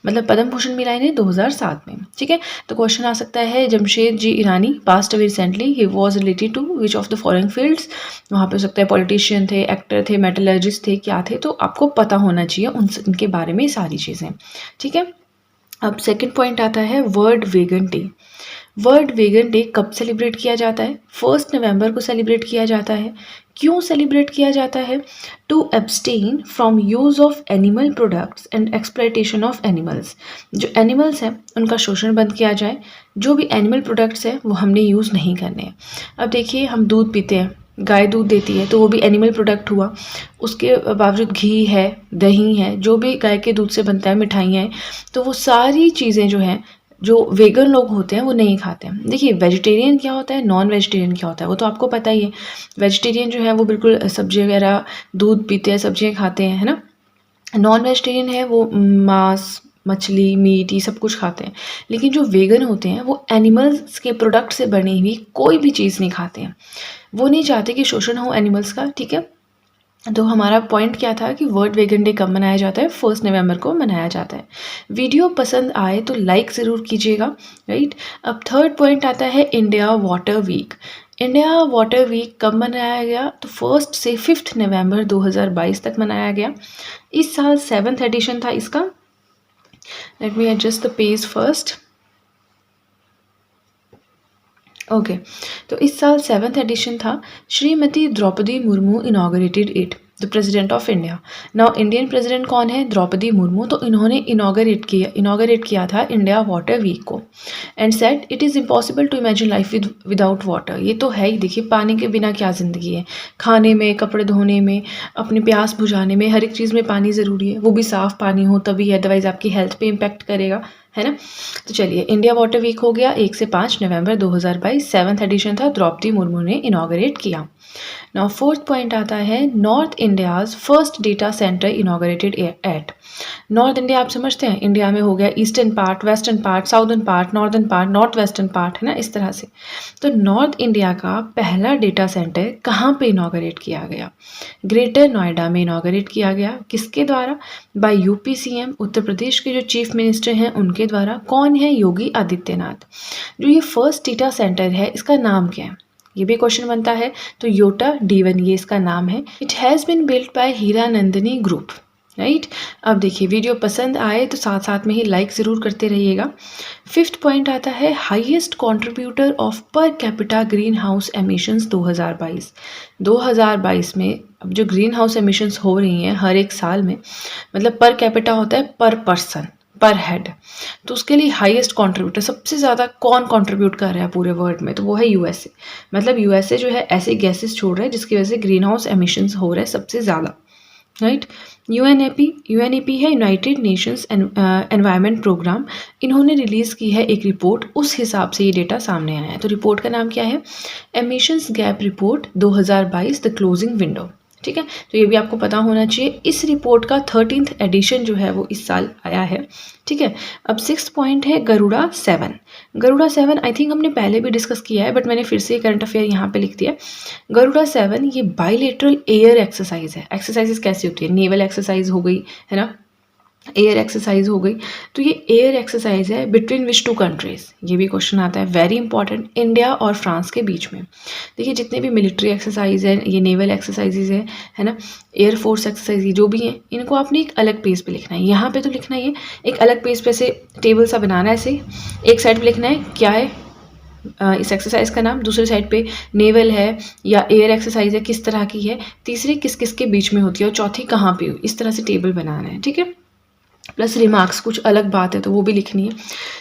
मतलब पद्म भूषण मिला इन्हें 2007 में, ठीक है। तो क्वेश्चन आ सकता है Jamshed ji Irani passed away recently, he was related to which of the following fields. वहाँ पे हो सकता है पॉलिटिशियन थे, एक्टर थे, मेटलर्जिस्ट थे, क्या थे, तो आपको पता होना चाहिए उनके बारे में सारी चीज़ें, ठीक है। अब सेकंड पॉइंट आता है world vegan day. World vegan day कब सेलिब्रेट किया जाता है? 1 नवंबर को सेलिब्रेट किया जाता है। क्यों सेलिब्रेट किया जाता है? To abstain from use of animal products and exploitation of animals. जो एनिमल्स हैं उनका शोषण बंद किया जाए, जो भी एनिमल प्रोडक्ट्स हैं वो हमने यूज़ नहीं करने हैं। अब देखिए हम दूध पीते हैं, गाय दूध देती है तो वो भी एनिमल प्रोडक्ट हुआ, उसके बावजूद घी है, दही है, जो भी गाय के दूध से बनता है, मिठाइयाँ हैं, तो वो सारी चीज़ें जो हैं जो वेगन लोग होते हैं वो नहीं खाते हैं। देखिए वेजिटेरियन क्या होता है, नॉन वेजिटेरियन क्या होता है, वो तो आपको पता ही है। वेजिटेरियन जो है वो बिल्कुल सब्जी वगैरह दूध पीते हैं, सब्जियाँ खाते हैं, है ना। नॉन वेजिटेरियन है वो मांस, मछली, मीट ये सब कुछ खाते हैं। लेकिन जो वेगन होते हैं वो एनिमल्स के प्रोडक्ट से बनी हुई कोई भी चीज़ नहीं खाते हैं, वो नहीं चाहते कि शोषण हो एनिमल्स का, ठीक है। तो हमारा पॉइंट क्या था कि वर्ल्ड वेगन डे कब मनाया जाता है? 1 नवंबर को मनाया जाता है। वीडियो पसंद आए तो लाइक ज़रूर कीजिएगा, राइट। अब थर्ड पॉइंट आता है India water week. India water week कब मनाया गया? तो 1 से 5 नवंबर 2022 तक मनाया गया। इस साल 7th एडिशन था इसका। Let me adjust the page first. Okay तो इस साल 7th एडिशन था। Shrimati Droupadi Murmu inaugurated it, the president of India. Now Indian president कौन है? द्रौपदी मुर्मू। तो इन्होंने इनॉग्रेट किया था इंडिया वाटर वीक को। And said it is impossible to imagine life without water. ये तो है ही, देखिए पानी के बिना क्या ज़िंदगी है। खाने में, कपड़े धोने में, अपनी प्यास बुझाने में, हर एक चीज़ में पानी ज़रूरी है, वो भी साफ़ पानी हो तभी, अदरवाइज़ आपकी हेल्थ पे इम्पैक्ट करेगा, है ना। तो चलिए इंडिया वाटर वीक हो गया 1 से 5 नवंबर 2022, 7th एडिशन था, द्रौपदी मुर्मू ने इनॉग्रेट किया। नाउ फोर्थ पॉइंट आता है north India's first data centre inaugurated at. North India आप समझते हैं, इंडिया में हो गया eastern part, western part, southern part, northern part, north western part, है ना, इस तरह से। तो नॉर्थ इंडिया का पहला डेटा सेंटर कहाँ पे इनॉग्रेट किया गया? ग्रेटर नोएडा में इनॉग्रेट किया गया। किसके द्वारा? Bye UP CM, Uttar Pradesh के जो चीफ मिनिस्टर हैं उनके द्वारा। कौन है? योगी आदित्यनाथ। जो ये फर्स्ट डेटा सेंटर है इसका नाम क्या है? ये भी क्वेश्चन बनता है। तो योटा D1 ये इसका नाम है। It has been built by Hiranandani group, right. अब देखिए वीडियो पसंद आए तो साथ साथ में ही लाइक ज़रूर करते रहिएगा। 5th पॉइंट आता है highest contributor of per capita green house emissions 2022। 2022 में अब जो ग्रीन हाउस एमिशंस हो रही हैं हर एक साल में, मतलब पर कैपिटा होता है पर पर्सन, पर हेड, तो उसके लिए हाईएस्ट कंट्रीब्यूटर सबसे ज़्यादा कौन कंट्रीब्यूट कर रहा है पूरे वर्ल्ड में? तो वो है यूएसए। मतलब यूएसए जो है ऐसे गैसेस छोड़ रहा है जिसकी वजह से ग्रीन हाउस एमिशंस हो रहे हैं सबसे ज़्यादा, राइट। यूएनईपी है यूनाइटेड नेशंस एनवायरनमेंट प्रोग्राम। इन्होंने रिलीज़ की है एक रिपोर्ट, उस हिसाब से ये डेटा सामने आया है। तो रिपोर्ट का नाम क्या है? Emissions gap report 2022 the closing window, ठीक है, तो ये भी आपको पता होना चाहिए। इस रिपोर्ट का 13th एडिशन जो है वो इस साल आया है। ठीक है, अब 6th पॉइंट है गरुड़ा 7। गरुड़ा 7 आई थिंक हमने पहले भी डिस्कस किया है, बट मैंने फिर से करंट अफेयर यहाँ पे लिख दिया। गरुड़ा 7 ये बाइलेटरल एयर एक्सरसाइज है। एक्सरसाइजेस कैसी होती है, नेवल एक्सरसाइज हो गई है ना, एयर एक्सरसाइज हो गई, तो ये एयर एक्सरसाइज है बिटवीन विच टू कंट्रीज, ये भी क्वेश्चन आता है, वेरी इंपॉर्टेंट, इंडिया और फ्रांस के बीच में। देखिए जितने भी मिलिट्री एक्सरसाइज है, ये नेवल एक्सरसाइजेज है ना, एयर फोर्स एक्सरसाइज जो भी हैं, इनको आपने एक अलग पेज पे लिखना है। यहाँ पे तो लिखना ही है एक अलग पेज पे, से टेबल सा बनाना है, ऐसे एक साइड पे लिखना है क्या है इस एक्सरसाइज का नाम, दूसरे साइड पे नेवल है या एयर एक्सरसाइज है किस तरह की है, तीसरी किस किस के बीच में होती है और चौथी कहाँ पे, इस तरह से टेबल बनाना है। ठीक है, प्लस रिमार्क्स कुछ अलग बात है तो वो भी लिखनी है।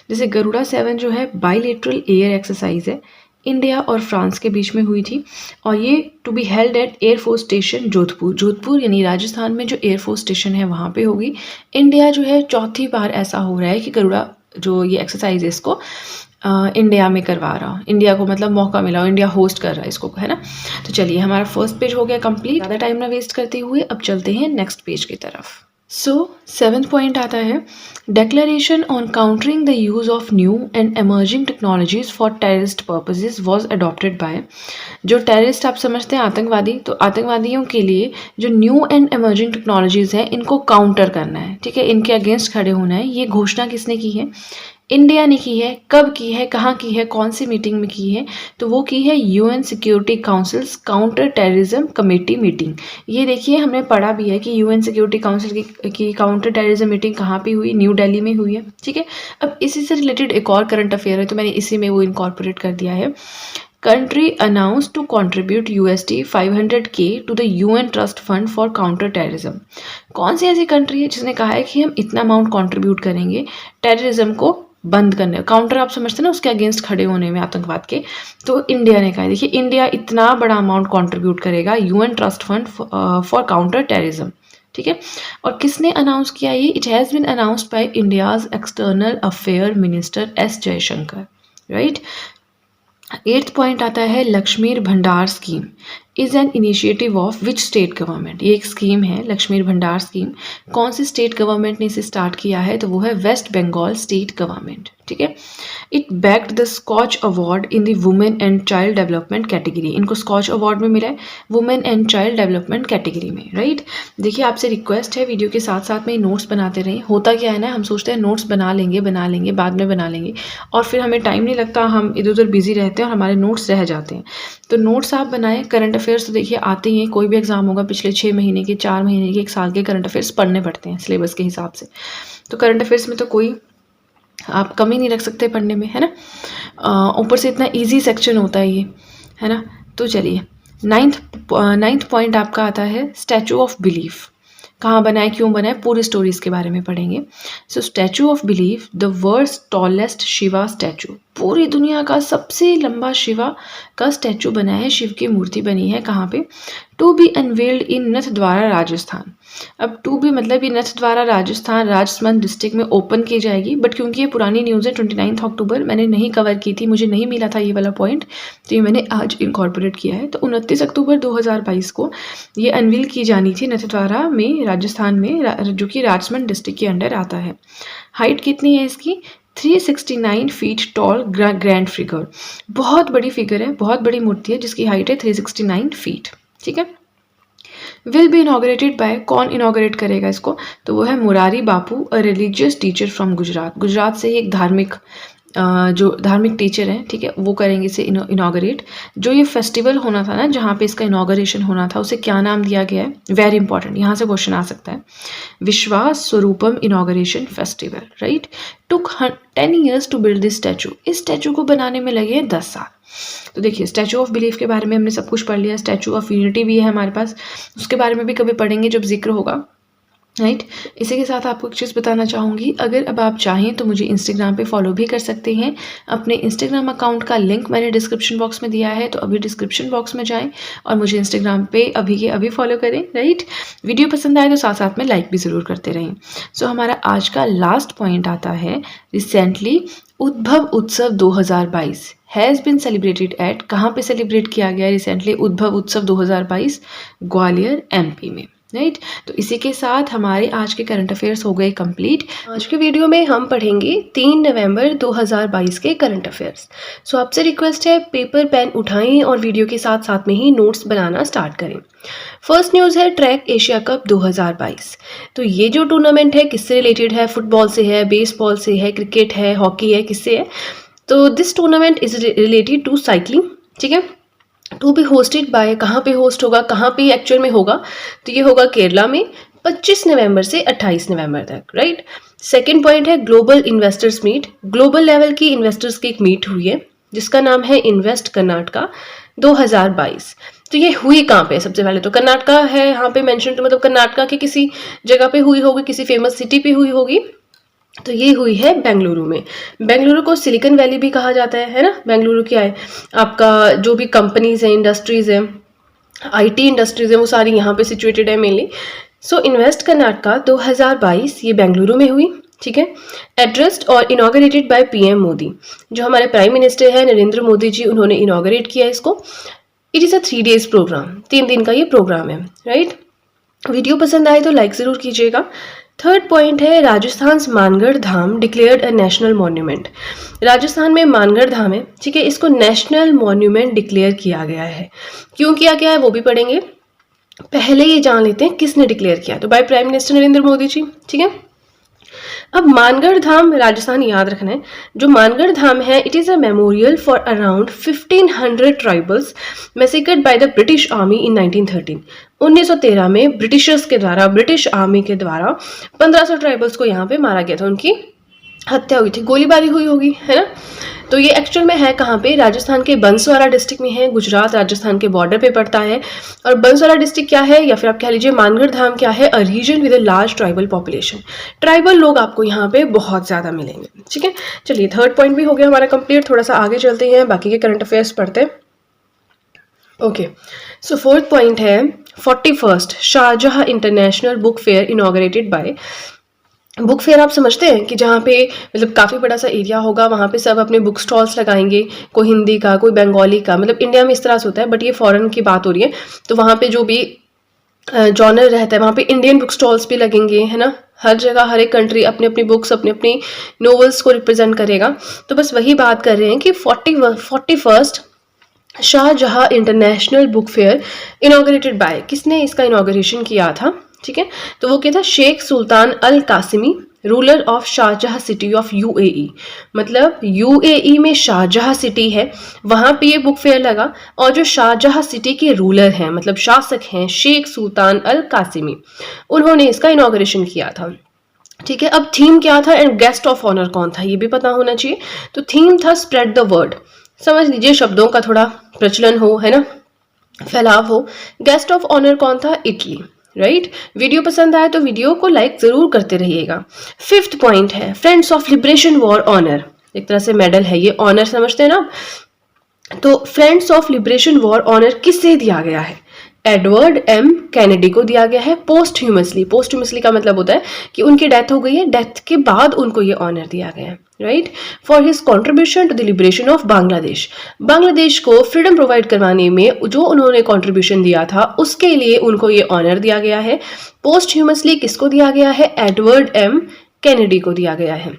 जैसे गरुड़ा 7 जो है बाइलेटरल एयर एक्सरसाइज है, इंडिया और फ्रांस के बीच में हुई थी, और ये to be held at air force station Jodhpur. Jodhpur यानी राजस्थान में जो एयरफोर्स स्टेशन है वहाँ पे होगी। इंडिया जो है चौथी बार ऐसा हो रहा है कि गरुड़ा जो ये एक्सरसाइज है इसको इंडिया में करवा रहा, इंडिया को मतलब मौका मिला, इंडिया होस्ट कर रहा है इसको, है ना। तो चलिए हमारा फर्स्ट पेज हो गया कंप्लीट। ज़्यादा टाइम ना वेस्ट करते हुए अब चलते हैं नेक्स्ट पेज की तरफ। सो 7th पॉइंट आता है declaration on countering the use of new and emerging technologies for terrorist purposes was adopted by. जो टेररिस्ट आप समझते हैं आतंकवादी, तो आतंकवादियों के लिए जो न्यू एंड एमर्जिंग टेक्नोलॉजीज हैं इनको काउंटर करना है। ठीक है, इनके अगेंस्ट खड़े होना है। ये घोषणा किसने की है, इंडिया ने की है। कब की है, कहाँ की है, कौन सी मीटिंग में की है, तो वो की है UN security councils counter terrorism committee meeting. ये देखिए हमने पढ़ा भी है कि यूएन सिक्योरिटी काउंसिल की काउंटर टेररिज्म मीटिंग कहाँ पे हुई, न्यू दिल्ली में हुई है। ठीक है, अब इसी से रिलेटेड एक और करंट अफेयर है तो मैंने इसी में वो इनकॉर्पोरेट कर दिया है। Country announce to contribute $500K to the UN trust fund for counter terrorism. कौन सी ऐसी कंट्री है जिसने कहा है कि हम इतना अमाउंट कॉन्ट्रीब्यूट करेंगे टेररिज्म को बंद करने, काउंटर आप समझते हैं ना उसके अगेंस्ट खड़े होने में आतंकवाद के, तो इंडिया ने कहा है। देखिए इंडिया इतना बड़ा अमाउंट कंट्रीब्यूट करेगा UN trust fund for counter terrorism. ठीक है, और किसने अनाउंस किया ये, it has been announced by India's external affair minister S Jaishankar. Right, 8th point आता है Lakshmir Bhandar scheme is an initiative of which state government. ये एक स्कीम है लक्ष्मीर भंडार स्कीम, कौन सी स्टेट गवर्नमेंट ने इसे स्टार्ट किया है, तो वो है वेस्ट बंगाल स्टेट गवर्नमेंट। ठीक है, it bagged the Skoch award in the women and child development category. इनको स्कॉच अवार्ड में मिला है women and child development category में। राइट, देखिए आपसे रिक्वेस्ट है वीडियो के साथ साथ में नोट्स बनाते रहें। होता क्या है ना, हम सोचते हैं नोट्स बना लेंगे बाद में बना लेंगे, और फिर हमें टाइम नहीं लगता, हम इधर उधर बिजी रहते हैं और हमारे नोट्स रह जाते हैं। तो नोट्स आप बनाएं। करंट अफेयर्स तो देखिए आते ही हैं, कोई भी एग्जाम होगा पिछले 6 महीने के, 4 महीने के, 1 साल के करंट अफेयर्स पढ़ने पड़ते हैं सिलेबस के हिसाब से। तो करंट अफेयर्स में तो कोई आप कमी नहीं रख सकते पढ़ने में, है ना। ऊपर से इतना इजी सेक्शन होता है ये, है ना। तो चलिए 9th पॉइंट आपका आता है स्टैचू ऑफ बिलीफ। कहाँ बनाए, क्यों बनाए, पूरी स्टोरी इसके बारे में पढ़ेंगे। So statue of belief the world's tallest Shiva statue, पूरी दुनिया का सबसे लंबा शिवा का स्टैचू बना है, शिव की मूर्ति बनी है। कहाँ पे, टू बी अनवेल्ड इन नथद्वारा राजस्थान। अब टू बी मतलब ये नथद्वारा राजस्थान राजसमंद डिस्ट्रिक्ट में ओपन की जाएगी, बट क्योंकि ये पुरानी न्यूज़ है 29 अक्टूबर मैंने नहीं कवर की थी, मुझे नहीं मिला था ये वाला पॉइंट, तो ये मैंने आज इनकॉर्पोरेट किया है। तो 29 अक्टूबर 2022 को ये अनवील की जानी थी नथद्वारा में राजस्थान में, जो कि राजसमंद डिस्ट्रिक्ट के अंडर आता है। हाइट कितनी है इसकी, 369 फीट टॉल ग्रैंड फिगर, बहुत बड़ी फिगर है, बहुत बड़ी मूर्ति है जिसकी हाइट है 369 फीट। ठीक है, विल बी इनॉग्रेटेड बाय, कौन इनॉग्रेट करेगा इसको, तो वो है Morari Bapu, a religious teacher from Gujarat. Gujarat से ही एक धार्मिक जो धार्मिक टीचर हैं, ठीक है, वो करेंगे इसे इनॉग्रेट। जो ये फेस्टिवल होना था ना, जहाँ पे इसका इनॉग्रेशन होना था, उसे क्या नाम दिया गया है, वेरी इंपॉर्टेंट, यहाँ से क्वेश्चन आ सकता है, Vishwas Swaroopam inauguration festival. Right, took 10 years to build this statue. इस स्टैचू को बनाने में लगे 10 साल। तो देखिए स्टैचू ऑफ बिलीफ के बारे में हमने सब कुछ पढ़ लिया, स्टैचू ऑफ यूनिटी भी है हमारे पास, उसके बारे में भी कभी पढ़ेंगे जब जिक्र होगा। राइट, इसी के साथ आपको एक चीज़ बताना चाहूँगी, अगर अब आप चाहें तो मुझे इंस्टाग्राम पे फॉलो भी कर सकते हैं। अपने इंस्टाग्राम अकाउंट का लिंक मैंने डिस्क्रिप्शन बॉक्स में दिया है, तो अभी डिस्क्रिप्शन बॉक्स में जाएं और मुझे इंस्टाग्राम पे अभी के अभी फॉलो करें। राइट, वीडियो पसंद आए तो साथ साथ में लाइक भी ज़रूर करते रहें। सो हमारा आज का लास्ट पॉइंट आता है, रिसेंटली उद्भव उत्सव 2022 हैज़ बिन सेलिब्रेटेड एट, कहाँ पे सेलिब्रेट किया गया रिसेंटली उद्भव उत्सव 2022? ग्वालियर एमपी में, राइट। तो इसी के साथ हमारे आज के करंट अफेयर्स हो गए कंप्लीट। आज के वीडियो में हम पढ़ेंगे 3 नवंबर 2022 के करंट अफेयर्स। सो आपसे रिक्वेस्ट है पेपर पेन उठाएं और वीडियो के साथ साथ में ही नोट्स बनाना स्टार्ट करें। फर्स्ट न्यूज़ है ट्रैक एशिया कप 2022। तो ये जो टूर्नामेंट है किससे रिलेटेड है? फुटबॉल से है, बेसबॉल से है, क्रिकेट है, हॉकी है, किससे है? तो this tournament is related to cycling, ठीक है। टू बी होस्टेड बाय, कहाँ पे होस्ट होगा, कहाँ पे एक्चुअल में होगा? तो ये होगा केरला में 25 नवंबर से 28 नवंबर तक, राइट। सेकेंड पॉइंट है global investors meet. Global level की इन्वेस्टर्स की एक मीट हुई है जिसका नाम है इन्वेस्ट कर्नाटका 2022। तो ये हुई कहाँ पे? सबसे पहले तो कर्नाटका है यहाँ पे मेंशन, तो मतलब कर्नाटका के किसी जगह पे हुई होगी, किसी फेमस सिटी पे हुई होगी। तो ये हुई है बेंगलुरु में। बेंगलुरु को सिलिकॉन वैली भी कहा जाता है ना। बेंगलुरु क्या है, आपका जो भी कंपनीज हैं, इंडस्ट्रीज हैं, आईटी इंडस्ट्रीज हैं, वो सारी यहाँ पे सिचुएटेड है मेनली। सो इन्वेस्ट कर्नाटका 2022 ये बेंगलुरु में हुई, ठीक है। एड्रेस्ड और इनॉग्रेटेड बाय पीएम मोदी, जो हमारे प्राइम मिनिस्टर है नरेंद्र मोदी जी, उन्होंने इनॉग्रेट किया इसको। It is a 3 days programme, 3 दिन का ये प्रोग्राम है, राइट। वीडियो पसंद आए तो लाइक ज़रूर कीजिएगा। थर्ड पॉइंट है Rajasthan Mangarh Dham declared a national monument. Rajasthan में मानगढ़ धाम है, ठीक है, इसको नेशनल मॉन्यूमेंट डिक्लेयर किया गया है। क्यों किया गया है वो भी पढ़ेंगे। पहले ये जान लेते हैं किसने डिक्लेयर किया। तो by prime minister Narendra Modi ji, ठीक है। अब मानगढ़ धाम राजस्थान याद रखना है। जो मानगढ़ धाम है it is a memorial for around 1500 tribals massacred by the British army इन 1913। 1913 में ब्रिटिशर्स के द्वारा, ब्रिटिश आर्मी के द्वारा 1500 ट्राइबल्स को यहाँ पे मारा गया था, उनकी हत्या हुई थी, गोलीबारी हुई होगी, है ना। तो ये एक्चुअल में है कहाँ पे? राजस्थान के बंसवाड़ा डिस्ट्रिक्ट में है। गुजरात राजस्थान के बॉर्डर पे पड़ता है। और बंसवाड़ा डिस्ट्रिक्ट क्या है, या फिर आप कह लीजिए मानगढ़ धाम क्या है? A region with a large tribal population. Tribal लोग आपको यहाँ पे बहुत ज़्यादा मिलेंगे, ठीक है। चलिए थर्ड पॉइंट भी हो गया हमारा कंप्लीट। थोड़ा सा आगे चलते हैं, बाकी के करंट अफेयर्स पढ़ते हैं। ओके, सो फोर्थ पॉइंट है 41st शाहजहां international book fair inaugurated by. Book fair आप समझते हैं कि जहाँ पे मतलब काफ़ी बड़ा सा एरिया होगा, वहाँ पे सब अपने बुक स्टॉल्स लगाएंगे, कोई हिंदी का, कोई बंगाली का, मतलब इंडिया में इस तरह से होता है, बट ये फॉरेन की बात हो रही है। तो वहाँ पे जो भी जॉनर रहता है वहाँ पे इंडियन बुक स्टॉल्स भी लगेंगे, है ना। हर जगह हर एक कंट्री अपनी अपनी बुक्स, अपनी अपनी नॉवेल्स को रिप्रेजेंट करेगा। तो बस वही बात कर रहे हैं कि 41st शाहजहां international book fair inaugurated by, किसने इसका इनॉग्रेशन किया था, ठीक है। तो वो क्या था? Sheikh Sultan Al Qasimi, ruler of शाहजहां सिटी ऑफ यूएई। मतलब यूएई में शाहजहां सिटी है, वहाँ पे ये बुक फेयर लगा। और जो शाहजहां सिटी के रूलर हैं, मतलब शासक हैं, शेख सुल्तान अल कासिमी, उन्होंने इसका इनॉग्रेशन किया था, ठीक है। अब थीम क्या था एंड गेस्ट ऑफ ऑनर कौन था ये भी पता होना चाहिए। तो थीम था स्प्रेड द वर्ड। समझ लीजिए शब्दों का थोड़ा प्रचलन हो, है ना, फैलाव हो। गेस्ट ऑफ ऑनर कौन था? Italy, right. वीडियो पसंद आए तो वीडियो को लाइक जरूर करते रहिएगा। फिफ्थ पॉइंट है friends of liberation war honour. एक तरह से मेडल है ये, ऑनर समझते हैं ना। तो friends of liberation war honour किससे दिया गया है? एडवर्ड एम कैनेडी को दिया गया है पोस्टह्यूमसली। पोस्टह्यूमसली का मतलब होता है कि उनकी डेथ हो गई है, डेथ के बाद उनको ये ऑनर दिया गया है, right. For his contribution to the liberation of Bangladesh. Bangladesh को फ्रीडम प्रोवाइड करवाने में जो उन्होंने कॉन्ट्रीब्यूशन दिया था उसके लिए उनको ये ऑनर दिया गया है। पोस्टह्यूमसली किसको दिया गया है? एडवर्ड एम कैनेडी को दिया गया है।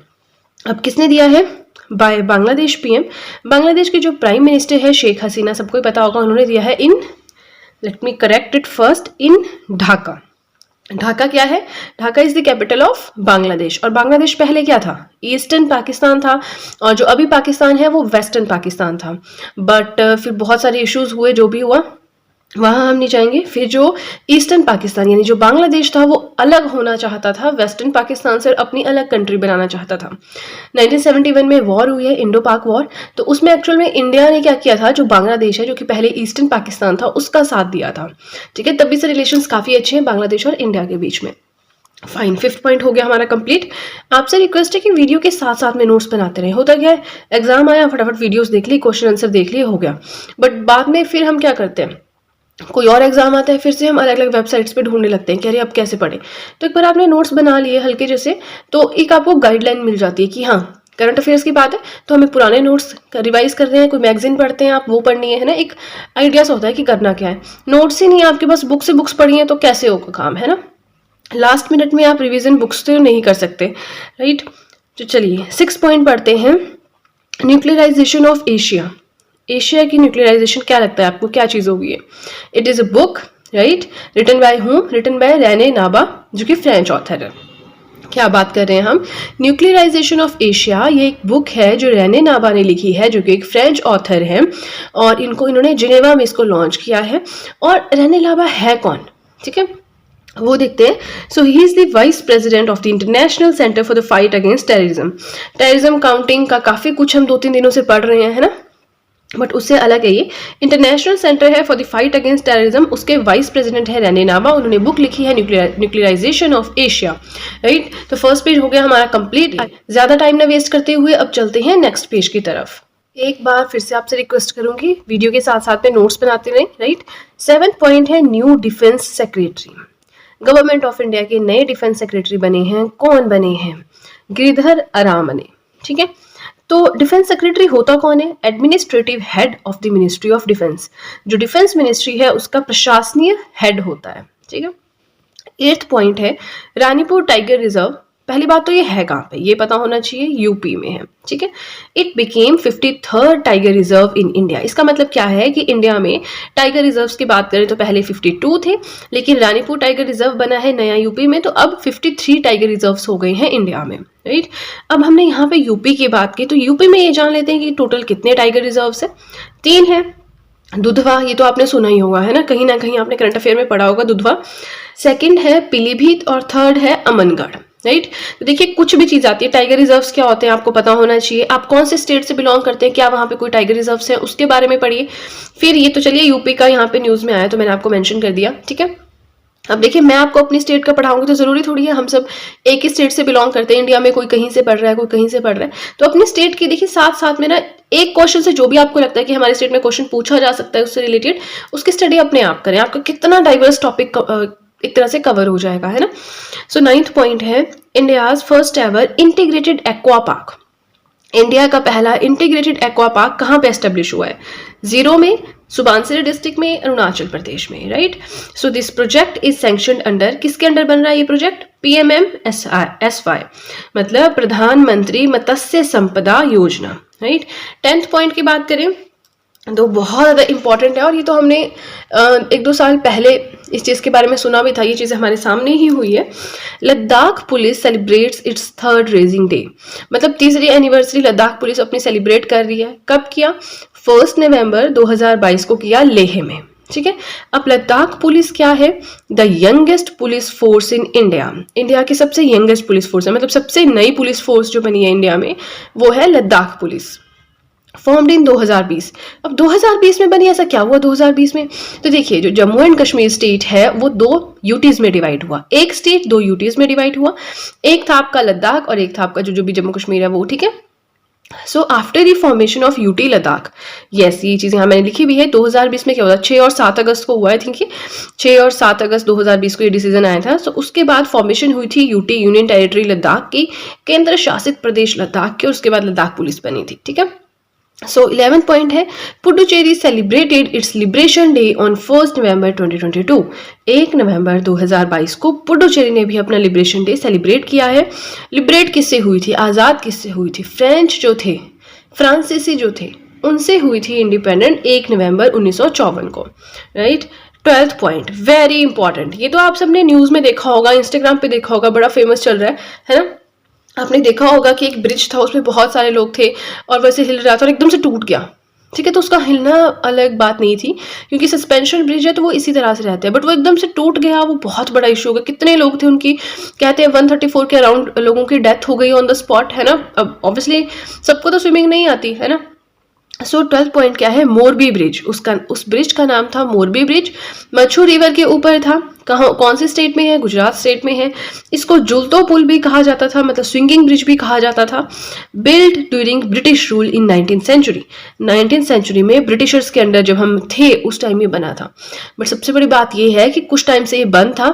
अब किसने दिया है? Bye Bangladesh PM. बांग्लादेश के जो प्राइम मिनिस्टर है शेख हसीना, सबको ही पता होगा, उन्होंने दिया है in, let me correct it first, in Dhaka. Dhaka क्या है? Dhaka is the capital of Bangladesh. और बांग्लादेश पहले क्या था? ईस्टर्न पाकिस्तान था, और जो अभी पाकिस्तान है वो वेस्टर्न पाकिस्तान था। बट फिर बहुत सारे इश्यूज हुए, जो भी हुआ वहाँ हम नहीं जाएंगे। फिर जो ईस्टर्न पाकिस्तान यानी जो बांग्लादेश था वो अलग होना चाहता था वेस्टर्न पाकिस्तान से, अपनी अलग कंट्री बनाना चाहता था। 1971 में वॉर हुई है, इंडो पाक वॉर। तो उसमें एक्चुअल में इंडिया ने क्या किया था, जो बांग्लादेश है जो कि पहले ईस्टर्न पाकिस्तान था उसका साथ दिया था, ठीक है। तभी से रिलेशंस काफ़ी अच्छे हैं बांग्लादेश और इंडिया के बीच में। फाइन, फिफ्थ पॉइंट हो गया हमारा कंप्लीट। आपसे रिक्वेस्ट है कि वीडियो के साथ साथ में नोट्स बनाते रहे। होता क्या है, एग्जाम आया फटाफट वीडियोस देख ली, क्वेश्चन आंसर देख लिए, हो गया। बट बाद में फिर हम क्या करते हैं, कोई और एग्जाम आता है, फिर से हम अलग अलग वेबसाइट्स पे ढूंढने लगते हैं कि अरे अब कैसे पढ़े। तो एक बार आपने नोट्स बना लिए हल्के जैसे, तो एक आपको गाइडलाइन मिल जाती है कि हाँ करंट अफेयर्स की बात है तो हमें पुराने नोट्स रिवाइज कर रहे हैं, कोई मैगजीन पढ़ते हैं आप, वो पढ़नी है ना, एक आइडियाज होता है कि करना क्या है। नोट्स ही नहीं है आपके पास, बुक से बुक्स पढ़ी हैं तो कैसे होगा काम, है ना। लास्ट मिनट में आप रिवीजन बुक्स तो नहीं कर सकते, राइट। तो चलिए 6 पॉइंट पढ़ते हैं। Nuclearisation of Asia. एशिया की न्यूक्लियराइजेशन क्या लगता है आपको, क्या चीज़ होगी ये? It is a book, right, written by whom? Written by Rene Naba, जो कि फ्रेंच ऑथर है। क्या बात कर रहे हैं हम? न्यूक्लियराइजेशन ऑफ एशिया, ये एक बुक है जो रेने नाबा ने लिखी है, जो कि एक फ्रेंच ऑथर है, और इन्होंने जिनेवा में इसको लॉन्च किया है। और रेने नाबा है कौन, ठीक है, वो देखते हैं। So he is the vice president of the international centre for the fight against terrorism. Terrorism counting का काफ़ी कुछ हम 2-3 दिनों से पढ़ रहे हैं, है ना, बट उससे अलग है ये। इंटरनेशनल सेंटर है for the fight against terrorism, उसके वाइस प्रेसिडेंट है रेने नाबा। उन्होंने बुक लिखी है न्यूक्लियराइजेशन ऑफ एशिया, राइट। तो फर्स्ट पेज हो गया हमारा कंप्लीट। ज़्यादा टाइम ना वेस्ट करते हुए अब चलते हैं नेक्स्ट पेज की तरफ। एक बार फिर से आपसे रिक्वेस्ट करूंगी, वीडियो के साथ साथ में नोट्स बनाते रहें, राइट। 7th पॉइंट है new defence secretary. Government of India के नए डिफेंस सेक्रेटरी बने हैं। कौन बने हैं? गिरिधर अरामने, ठीक है। तो डिफेंस सेक्रेटरी होता कौन है? Administrative head of the ministry of defence. जो डिफेंस मिनिस्ट्री है उसका प्रशासनीय हेड होता है, ठीक है। 8th पॉइंट है रानीपुर टाइगर रिजर्व। पहली बात तो ये है कहाँ पे, ये पता होना चाहिए, यूपी में है, ठीक है। It became 53rd tiger reserve in India. इसका मतलब क्या है कि इंडिया में टाइगर रिजर्व्स की बात करें तो पहले 52 थे, लेकिन रानीपुर टाइगर रिजर्व बना है नया यूपी में, तो अब 53 टाइगर रिजर्व्स हो गए हैं इंडिया में, राइट। अब हमने यहाँ पे यूपी की बात की, तो यूपी में ये जान लेते हैं कि टोटल कितने टाइगर रिजर्व्स है। 3 है। दुधवा, ये तो आपने सुना ही होगा, है ना कहीं आपने करंट अफेयर में पढ़ा होगा दुधवा। सेकंड है पीलीभीत और थर्ड है अमनगढ़, राइट। तो देखिए कुछ भी चीज आती है, टाइगर रिजर्व्स क्या होते हैं आपको पता होना चाहिए। आप कौन से स्टेट से बिलोंग करते हैं, क्या वहां पे कोई टाइगर रिजर्व्स है, उसके बारे में पढ़िए। फिर ये तो चलिए यूपी का यहाँ पे न्यूज में आया तो मैंने आपको मेंशन कर दिया, ठीक है। अब देखिए मैं आपको अपनी स्टेट का पढ़ाऊंगी तो जरूरी थोड़ी है हम सब एक ही स्टेट से बिलोंग करते हैं। इंडिया में कोई कहीं से पढ़ रहा है, कोई कहीं से पढ़ रहा है, तो अपनी स्टेट की देखिए साथ साथ में ना एक क्वेश्चन से जो भी आपको लगता है कि हमारे स्टेट में क्वेश्चन पूछा जा सकता है उससे रिलेटेड, उसकी स्टडी अपने आप करें। आपका कितना डाइवर्स टॉपिक एक तरह से कवर हो जाएगा, है ना। सो 9th पॉइंट है India's first ever integrated aqua park. India का पहला इंटीग्रेटेड एक्वा पार्क कहाँ पे एस्टेब्लिश हुआ है? जीरो में, सुबानसिरी डिस्ट्रिक्ट में, अरुणाचल प्रदेश में, right. So this project is sanctioned under, किसके अंडर बन रहा है ये प्रोजेक्ट? PMMSY, मतलब प्रधानमंत्री मत्स्य संपदा योजना, राइट। 10th पॉइंट की बात करें तो बहुत ज़्यादा इंपॉर्टेंट है, और ये तो हमने 1-2 साल पहले इस चीज़ के बारे में सुना भी था, ये चीज़ हमारे सामने ही हुई है। Ladakh police celebrates it's 3rd raising day, मतलब 3री एनिवर्सरी लद्दाख पुलिस अपनी सेलिब्रेट कर रही है। कब किया? 1 नवंबर 2022 को किया लेह में, ठीक है। अब लद्दाख पुलिस क्या है? The youngest police force in India. India की सबसे यंगेस्ट पुलिस फोर्स है, मतलब सबसे नई पुलिस फोर्स जो बनी है इंडिया में वो है लद्दाख पुलिस। Formed in 2020। अब 2020 में बनी, ऐसा क्या हुआ 2020 में? तो देखिए जो जम्मू एंड कश्मीर स्टेट है वो 2 यूटीज में डिवाइड हुआ, एक स्टेट 2 यूटीज में डिवाइड हुआ। एक था आपका लद्दाख और एक था आपका जो भी जम्मू कश्मीर है वो, ठीक है। So after the formation of UT Ladakh, yes ये चीज़ यहाँ मैंने लिखी भी है। 2020 में क्या हुआ? 6 और 7 अगस्त को हुआ है, थिंक 6 और 7 अगस्त 2020 को ये डिसीजन आया था। सो उसके बाद फॉर्मेशन हुई थी यूटी, यूनियन टेरिटरी लद्दाख की, केंद्र शासित प्रदेश लद्दाख की, और उसके बाद लद्दाख पुलिस बनी थी, ठीक है। सो 11th पॉइंट है Puducherry celebrated it's liberation day on 1 नवंबर 2022। 1 नवंबर 2022 को पुडुचेरी ने भी अपना लिबरेशन डे सेलिब्रेट किया है। लिबरेट किससे हुई थी, आज़ाद किससे हुई थी? फ्रेंच जो थे, फ्रांसीसी जो थे, उनसे हुई थी इंडिपेंडेंट 1 नवंबर 1954 को, right. 12th point very important, ये तो आप सबने न्यूज़ में देखा होगा, इंस्टाग्राम पे देखा होगा, बड़ा फेमस चल रहा है ना। आपने देखा होगा कि एक ब्रिज था, उसमें बहुत सारे लोग थे और वैसे हिल रहा था और एकदम से टूट गया, ठीक है। तो उसका हिलना अलग बात नहीं थी, क्योंकि सस्पेंशन ब्रिज है तो वो इसी तरह से रहते हैं, बट वो एकदम से टूट गया, वो बहुत बड़ा इशू हो गया। कितने लोग थे उनकी, कहते हैं 134 के अराउंड लोगों की डेथ हो गई ऑन द स्पॉट, है ना। अब ऑब्वियसली सबको तो स्विमिंग नहीं आती, है ना। सो 12th पॉइंट क्या है? मोरबी ब्रिज, उस ब्रिज का नाम था मोरबी ब्रिज। मच्छू रिवर के ऊपर था, कौन से स्टेट में है? गुजरात स्टेट में है। इसको जुलतो पुल भी कहा जाता था, मतलब स्विंगिंग ब्रिज भी कहा जाता था। Build during British rule in 19th century. 19th century में ब्रिटिशर्स के अंडर जब हम थे उस टाइम ये बना था, बट सबसे बड़ी बात ये है कि कुछ टाइम से ये बंद था,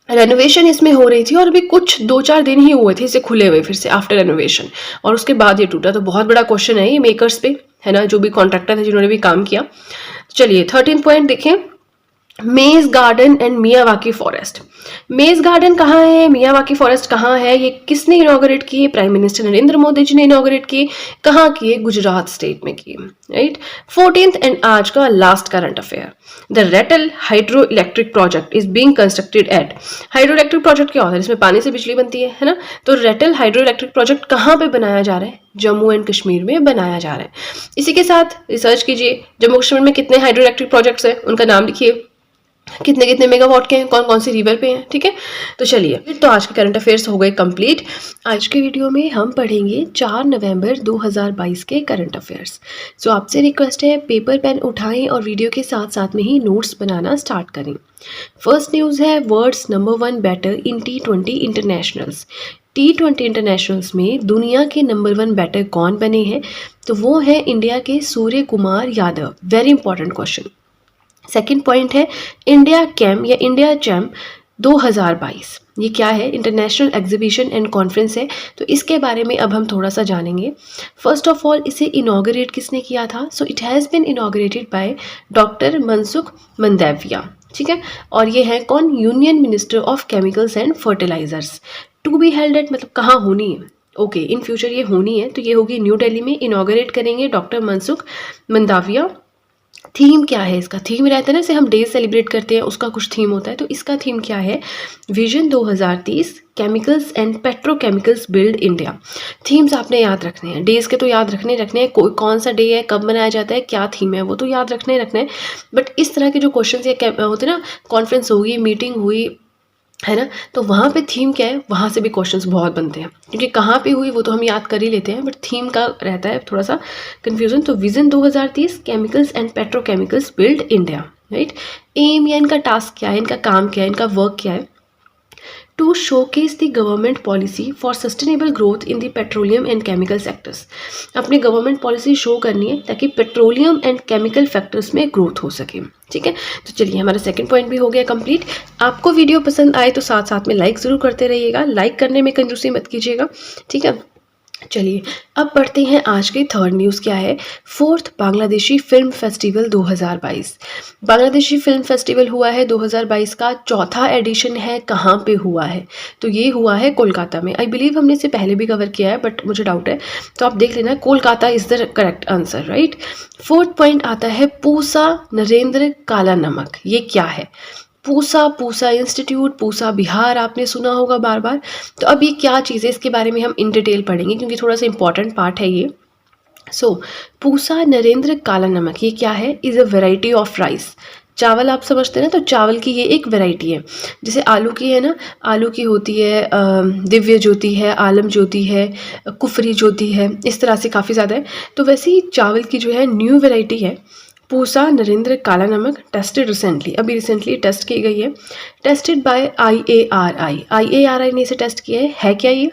रेनोवेशन इसमें हो रही थी और अभी कुछ 2-4 दिन ही हुए थे इसे खुले हुए फिर से आफ्टर रेनोवेशन, और उसके बाद ये टूटा। तो बहुत बड़ा क्वेश्चन है ये मेकर्स पे, है ना, जो भी कॉन्ट्रैक्टर है जिन्होंने भी काम किया। चलिए 13 पॉइंट देखें, मेज गार्डन एंड मियावाकी फॉरेस्ट। मेज गार्डन कहाँ है, मियावाकी फॉरेस्ट कहाँ है, ये किसने इनॉग्रेट किए? प्राइम मिनिस्टर नरेंद्र मोदी जी ने इनॉग्रेट किए। कहाँ किए? गुजरात स्टेट में किए, राइट। 14th एंड आज का last current affair, the Ratle hydro electric project is being constructed at. Hydro electric project क्या होता है? इसमें पानी से बिजली बनती है ना। तो रेटल हाइड्रो इलेक्ट्रिक प्रोजेक्ट कहाँ पे बनाया जा रहा है? जम्मू एंड कश्मीर में बनाया जा रहा है। इसी के साथ रिसर्च कीजिए, जम्मू कश्मीर में कितने हाइड्रो इलेक्ट्रिक प्रोजेक्ट्स हैं, उनका नाम लिखिए, कितने कितने मेगावाट के हैं, कौन कौन सी रिवर पे हैं, ठीक है। तो चलिए, तो आज के करंट अफेयर्स हो गए कंप्लीट। आज के वीडियो में हम पढ़ेंगे 4 नवंबर 2022 के करंट अफेयर्स। सो आपसे रिक्वेस्ट है, पेपर पेन उठाएं और वीडियो के साथ साथ में ही नोट्स बनाना स्टार्ट करें। फर्स्ट न्यूज़ है, world's number 1 batter in T20 internationals. T20 internationals में दुनिया के नंबर 1 बैटर कौन बने हैं? तो वो है इंडिया के Surya Kumar Yadav. Very important question. Second point है, इंडिया कैम या इंडिया चैम 2022। ये क्या है? इंटरनेशनल एग्जीबिशन एंड कॉन्फ्रेंस है। तो इसके बारे में अब हम थोड़ा सा जानेंगे। फर्स्ट ऑफ ऑल, इसे इनॉग्रेट किसने किया था? So it has been inaugurated by doctor Mansukh Mandaviya, ठीक है। और ये है कौन? Union minister of chemicals and fertilisers. To be held at मतलब कहाँ होनी है? ओके, इन फ्यूचर ये होनी है, तो ये होगी न्यू दिल्ली में। इनॉग्रेट करेंगे डॉक्टर मनसुख मंदाविया। थीम क्या है इसका? थीम रहता है ना, जैसे हम डे सेलिब्रेट करते हैं उसका कुछ थीम होता है, तो इसका थीम क्या है? Vision 2030 chemicals and petrochemicals build India. Themes आपने याद रखने हैं, डेज के तो याद रखने हैं, कोई कौन सा डे है, कब मनाया जाता है, क्या थीम है, वो तो याद रखने है। बट इस तरह के जो क्वेश्चन या होते हैं ना, कॉन्फ्रेंस हुई, मीटिंग हुई, है ना, तो वहाँ पे थीम क्या है, वहाँ से भी क्वेश्चंस बहुत बनते हैं, क्योंकि कहाँ पे हुई वो तो हम याद कर ही लेते हैं, बट थीम का रहता है थोड़ा सा कंफ्यूजन। तो vision 2030 chemicals and petrochemicals build India, right. Aim या इनका टास्क क्या है, इनका काम क्या है, इनका वर्क क्या है? To showcase the government policy for sustainable growth in the petroleum and chemical sectors. अपनी गवर्नमेंट पॉलिसी शो करनी है ताकि पेट्रोलियम एंड केमिकल फैक्टर्स में ग्रोथ हो सके, ठीक है। तो चलिए, हमारा सेकंड पॉइंट भी हो गया कंप्लीट। आपको वीडियो पसंद आए तो साथ साथ में लाइक ज़रूर करते रहिएगा, लाइक करने में कंजूसी मत कीजिएगा, ठीक है। चलिए, अब पढ़ते हैं आज की थर्ड न्यूज़ क्या है। 4th Bangladeshi film festival 2022। Bangladeshi film festival हुआ है 2022 का, चौथा एडिशन है। कहाँ पे हुआ है? तो ये हुआ है कोलकाता में। आई बिलीव हमने इसे पहले भी कवर किया है, बट मुझे डाउट है, तो आप देख लेना। Kolkata is the correct answer, right. 4th point आता है, पूसा नरेंद्र काला नमक। ये क्या है? पूसा इंस्टीट्यूट, पूसा बिहार, आपने सुना होगा बार बार। तो अब ये क्या चीज़ है, इसके बारे में हम इन डिटेल पढ़ेंगे, क्योंकि थोड़ा सा इंपॉर्टेंट पार्ट है ये। सो पूसा नरेंद्र काला नमक ये क्या है? Is a variety of rice. चावल आप समझते हैं ना, तो चावल की ये एक वैरायटी है। जैसे आलू की है ना, आलू की होती है दिव्य ज्योति है, आलम ज्योति है, कुफरी ज्योति है, इस तरह से काफ़ी ज़्यादा है। तो वैसे ही चावल की जो है न्यू वैरायटी है पूसा नरेंद्र काला नमक, टेस्टेड रिसेंटली, अभी रिसेंटली टेस्ट की गई है। टेस्टेड बाय IARI ने इसे टेस्ट किया है क्या ये?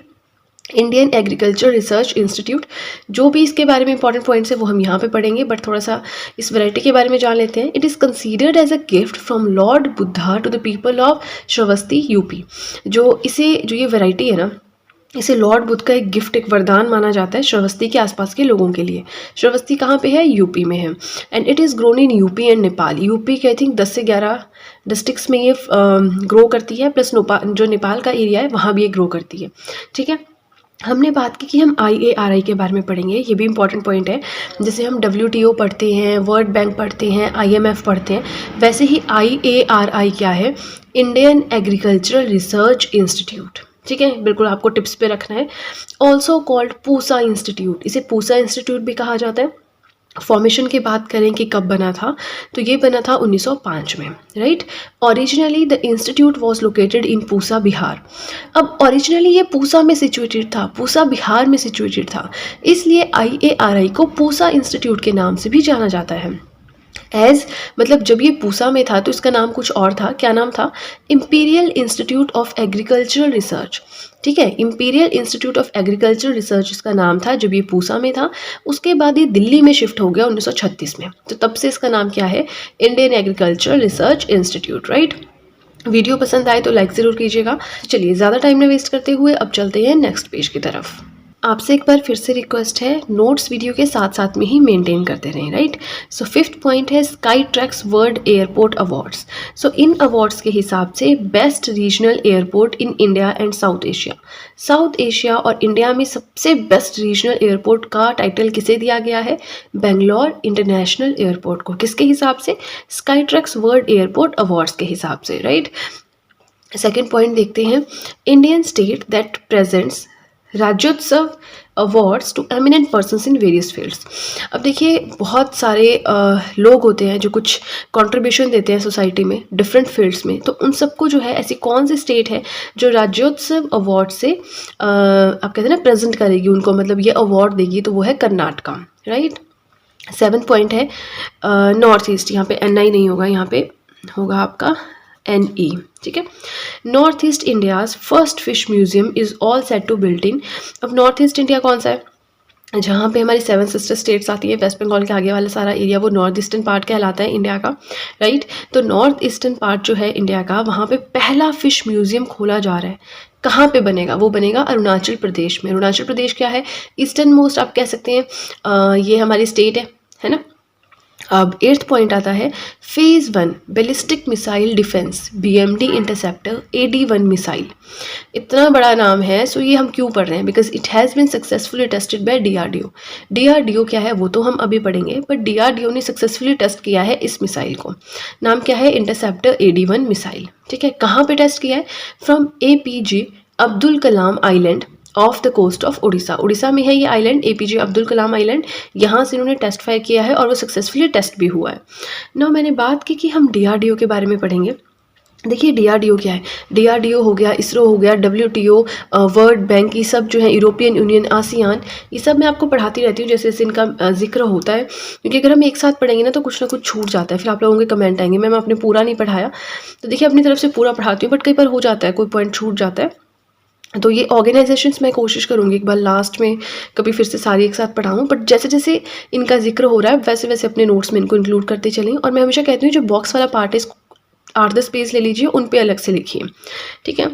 Indian agriculture research institute. जो भी इसके बारे में इंपॉर्टेंट पॉइंट्स है वो हम यहाँ पे पढ़ेंगे, बट थोड़ा सा इस वैरायटी के बारे में जान लेते हैं। It is considered as a gift from lord Buddha to the people of Shravasti UP. जो ये वैरायटी है ना, इसे लॉर्ड बुद्ध का एक गिफ्ट, एक वरदान माना जाता है श्रावस्ती के आसपास के लोगों के लिए। श्रावस्ती कहाँ पे है? यूपी में है। And it is grown in UP and Nepal. UP के आई थिंक 10 से 11 डिस्ट्रिक्ट्स में ये ग्रो करती है, प्लस जो नेपाल का एरिया है वहाँ भी ये ग्रो करती है, ठीक है। हमने बात की कि हम IARI के बारे में पढ़ेंगे, ये भी इंपॉर्टेंट पॉइंट है। जैसे हम WTO पढ़ते हैं, वर्ल्ड बैंक पढ़ते हैं, IMF पढ़ते हैं, वैसे ही IARI क्या है? इंडियन एग्रीकल्चरल रिसर्च इंस्टीट्यूट, ठीक है, बिल्कुल आपको टिप्स पे रखना है। ऑल्सो कॉल्ड पूसा इंस्टीट्यूट, इसे पूसा इंस्टीट्यूट भी कहा जाता है। फॉर्मेशन की बात करें कि कब बना था, तो ये बना था 1905 में, right. Originally the institute was located in Pusa Bihar. अब ओरिजिनली ये पूसा में सिचुएटेड था, पूसा बिहार में सिचुएटेड था, इसलिए IARI को पूसा इंस्टीट्यूट के नाम से भी जाना जाता है। मतलब जब ये पूसा में था तो इसका नाम कुछ और था। क्या नाम था? Imperial institute of agricultural research, ठीक है। Imperial institute of agricultural research इसका नाम था जब ये पूसा में था। उसके बाद ये दिल्ली में शिफ्ट हो गया 1936 में, तो तब से इसका नाम क्या है? Indian agricultural research institute, right. Video पसंद आए तो लाइक ज़रूर कीजिएगा। चलिए ज़्यादा टाइम न वेस्ट करते हुए अब चलते हैं नेक्स्ट पेज की तरफ। आपसे एक बार फिर से रिक्वेस्ट है, नोट्स वीडियो के साथ साथ में ही मेंटेन करते रहें, राइट। सो फिफ्थ पॉइंट है Skytrax world airport awards. So इन अवार्ड्स के हिसाब से best regional airport in India and South Asia, South Asia और इंडिया में सबसे बेस्ट रीजनल एयरपोर्ट का टाइटल किसे दिया गया है? बेंगलोर इंटरनेशनल एयरपोर्ट को। किसके हिसाब से? Skytrax world airport awards के हिसाब से, राइट। सेकेंड पॉइंट देखते हैं, Indian state that presents Rajyotsava awards to eminent persons in various fields. अब देखिए बहुत सारे लोग होते हैं जो कुछ कंट्रीब्यूशन देते हैं सोसाइटी में डिफरेंट फील्ड्स में, तो उन सबको जो है ऐसी कौन सी स्टेट है जो राज्योत्सव अवार्ड से आप कहते हैं ना प्रेजेंट करेगी उनको, मतलब ये अवार्ड देगी, तो वो है कर्नाटका, राइट। 7th पॉइंट है नॉर्थ ईस्ट, यहाँ पे NI नहीं होगा, यहाँ पे होगा आपका NE, ठीक है। North east India's first fish museum is all set to built in. अब नॉर्थ ईस्ट इंडिया कौन सा है? जहाँ पे हमारी 7 सिस्टर स्टेट्स आती है, वेस्ट बंगाल के आगे वाला सारा एरिया वो नॉर्थ ईस्टर्न पार्ट कहलाता है इंडिया का, राइट। तो नॉर्थ ईस्टर्न पार्ट जो है इंडिया का, वहाँ पे पहला फिश म्यूजियम खोला जा रहा है। कहाँ पे बनेगा? वो बनेगा अरुणाचल प्रदेश में। अरुणाचल प्रदेश क्या है? ईस्टर्न मोस्ट आप कह सकते हैं, ये हमारी स्टेट है ना। अब 8th पॉइंट आता है phase 1 ballistic missile defence BMD interceptor AD-1 missile. इतना बड़ा नाम है, सो ये हम क्यों पढ़ रहे हैं? Because it has been successfully tested by DRDO। DRDO क्या है वो तो हम अभी पढ़ेंगे, बट DRDO ने सक्सेसफुली टेस्ट किया है इस मिसाइल को। नाम क्या है? इंटरसेप्टर AD-1 मिसाइल, ठीक है। कहाँ पे टेस्ट किया है? From APJ Abdul Kalam island off the coast of Orissa. Orissa में है ये island, APJ Abdul Kalam island. यहाँ से इन्होंने टेस्ट फायर किया है और वो सक्सेसफुली टेस्ट भी हुआ है। ना मैंने बात की कि हम DRDO के बारे में पढ़ेंगे। देखिए DRDO क्या है? DRDO हो गया, इसरो हो गया, WTO, वर्ल्ड बैंक, ये सब जो है, यूरोपियन यूनियन, आसियान, ये सब मैं आपको पढ़ाती रहती हूँ जैसे जैसे इनका जिक्र होता है, क्योंकि अगर हम एक साथ पढ़ेंगे ना तो कुछ ना कुछ छूट जाता है, फिर आप लोगों के कमेंट आएंगे मैम आपने पूरा नहीं पढ़ाया। तो देखिए अपनी तरफ से पूरा पढ़ाती हूँ, बट कई बार हो जाता है, कोई पॉइंट छूट जाता है। तो ये ऑर्गेनाइजेशंस मैं कोशिश करूँगी एक बार लास्ट में कभी फिर से सारी एक साथ पढ़ाऊँ, बट जैसे जैसे इनका जिक्र हो रहा है वैसे वैसे अपने नोट्स में इनको इंक्लूड करते चलें। और मैं हमेशा कहती हूँ जो बॉक्स वाला पार्ट है 8-10 पेज ले लीजिए, उन पे अलग से लिखिए, ठीक है।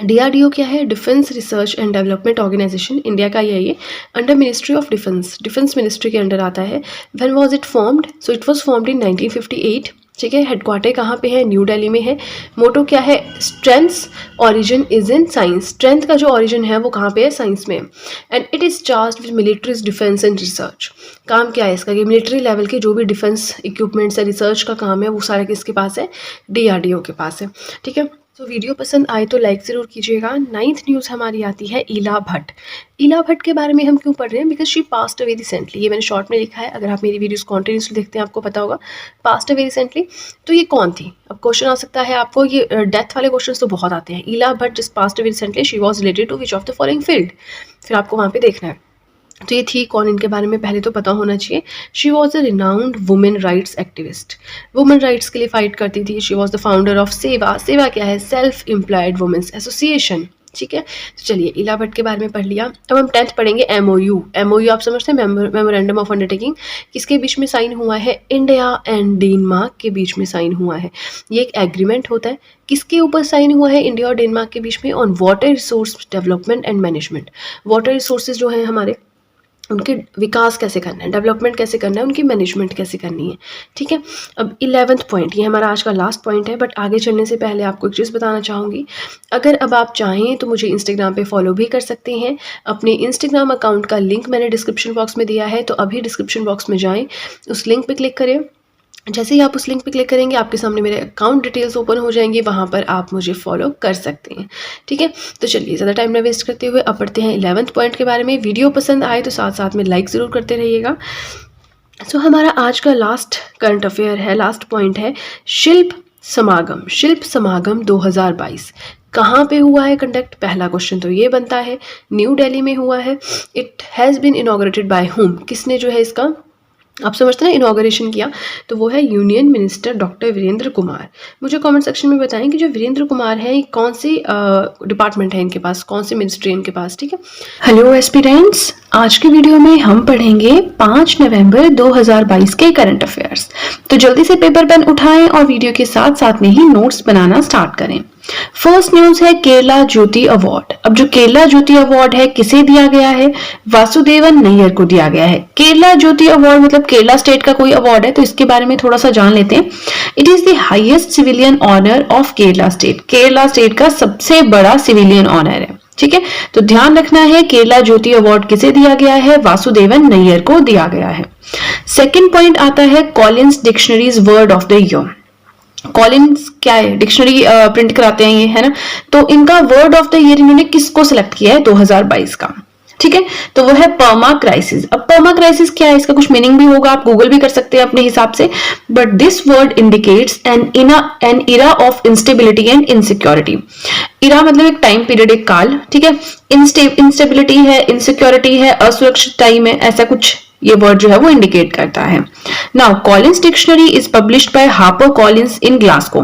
DRDO क्या है? Defence research and development organisation, India का ही है ये, under ministry of defence, defence ministry के अंडर आता है। When was it formed? So it was formed in 1958, ठीक है। हेडक्वार्टर कहाँ पे है? न्यू दिल्ली में है। मोटो क्या है? Strengths origin is in science. Strength का जो ओरिजिन है वो कहाँ पे है? साइंस में। And it is charge with militaries defence and research. काम क्या है इसका? कि मिलिट्री लेवल के जो भी डिफेंस इक्विपमेंट्स है, रिसर्च का काम है, वो सारा किसके पास है? DRDO के पास है, ठीक है। तो वीडियो पसंद आए तो लाइक ज़रूर कीजिएगा। 9th न्यूज़ हमारी आती है इला भट्ट। इला भट्ट के बारे में हम क्यों पढ़ रहे हैं? Because she passed away recently. ये मैंने शॉर्ट में लिखा है, अगर आप मेरी वीडियोस कॉन्टिन्यूसली देखते हैं आपको पता होगा, पास्ट अवे रिसेंटली। तो ये कौन थी? अब क्वेश्चन आ सकता है आपको, ये डेथ वाले क्वेश्चन तो बहुत आते हैं। इला भट्ट जिस passed away recently, she was related to which of the following field, फिर आपको वहाँ पे देखना है। तो ये थी कौन, इनके बारे में पहले तो पता होना चाहिए। She was a renowned women rights activist, women rights के लिए फाइट करती थी। She was the founder of सेवा। सेवा क्या है? सेल्फ एम्प्लॉयड वुमेन्स एसोसिएशन, ठीक है। तो चलिए इला भट्ट के बारे में पढ़ लिया। अब हम 10th पढ़ेंगे MOU आप समझते हैं, मेमोरेंडम ऑफ अंडरटेकिंग। किसके बीच में साइन हुआ है? इंडिया एंड डेनमार्क के बीच में साइन हुआ है। ये एक एग्रीमेंट होता है। किसके ऊपर साइन हुआ है इंडिया और डेनमार्क के बीच में? On water resource development and management. Water resources जो हैं हमारे, उनके विकास कैसे करना है, डेवलपमेंट कैसे करना है, उनकी मैनेजमेंट कैसे करनी है, ठीक है। अब 11th पॉइंट, ये हमारा आज का लास्ट पॉइंट है, बट आगे चलने से पहले आपको एक चीज़ बताना चाहूँगी। अगर अब आप चाहें तो मुझे इंस्टाग्राम पे फॉलो भी कर सकते हैं। अपने इंस्टाग्राम अकाउंट का लिंक मैंने डिस्क्रिप्शन बॉक्स में दिया है, तो अभी डिस्क्रिप्शन बॉक्स में जाएँ, उस लिंक पर क्लिक करें। जैसे ही आप उस लिंक पे क्लिक करेंगे आपके सामने मेरे अकाउंट डिटेल्स ओपन हो जाएंगे, वहाँ पर आप मुझे फॉलो कर सकते हैं, ठीक है। तो चलिए ज़्यादा टाइम ना वेस्ट करते हुए अब पढ़ते हैं 11th पॉइंट के बारे में। वीडियो पसंद आए तो साथ साथ में लाइक ज़रूर करते रहिएगा। सो हमारा आज का लास्ट करंट अफेयर है, लास्ट पॉइंट है शिल्प समागम 2022 कहाँ पे हुआ है कंडक्ट? पहला क्वेश्चन तो ये बनता है, न्यू दिल्ली में हुआ है। It has been inaugurated by whom, किसने जो है इसका आप समझते हैं इनॉग्रेशन किया? तो वो है union minister doctor Virendra Kumar. मुझे कमेंट सेक्शन में बताएं कि जो वीरेंद्र कुमार है कौन सी डिपार्टमेंट है इनके पास, कौन सी मिनिस्ट्री है इनके पास, ठीक है। हेलो एस्पिरेंट्स, आज के वीडियो में हम पढ़ेंगे 5 नवंबर 2022 के करंट अफेयर्स। तो जल्दी से पेपर पेन उठाएं और वीडियो के साथ साथ में ही नोट्स बनाना स्टार्ट करें। फर्स्ट न्यूज है केरला ज्योति अवार्ड। अब जो केरला ज्योति अवार्ड है किसे दिया गया है? वासुदेवन नैयर को दिया गया है। केरला ज्योति अवार्ड मतलब केरला स्टेट का कोई अवार्ड है, तो इसके बारे में थोड़ा सा जान लेते हैं। It is the highest civilian honour of Kerala state. Kerala state का सबसे बड़ा सिविलियन ऑनर है, ठीक है। तो ध्यान रखना है केरला ज्योति अवार्ड किसे दिया गया है? वासुदेवन नैयर को दिया गया है। सेकंड पॉइंट आता है Collins dictionaries word of the year. Collins क्या है? डिक्शनरी प्रिंट कराते हैं ये, है ना। तो इनका वर्ड ऑफ द ईयर इन्होंने किसको सिलेक्ट किया है? 2022 का, ठीक है। तो वो है पर्मा क्राइसिस। अब पर्मा क्राइसिस क्या है? इसका कुछ मीनिंग भी होगा, आप गूगल भी कर सकते हैं अपने हिसाब से। But this word indicates an era of instability and insecurity. Era मतलब एक टाइम पीरियड, एक काल, ठीक है। इंस्टेबिलिटी है, इनसिक्योरिटी है, असुरक्षित टाइम है, ऐसा कुछ ये वर्ड जो है वो इंडिकेट करता है। Now Collins dictionary is published by Harper Collins in Glasgow.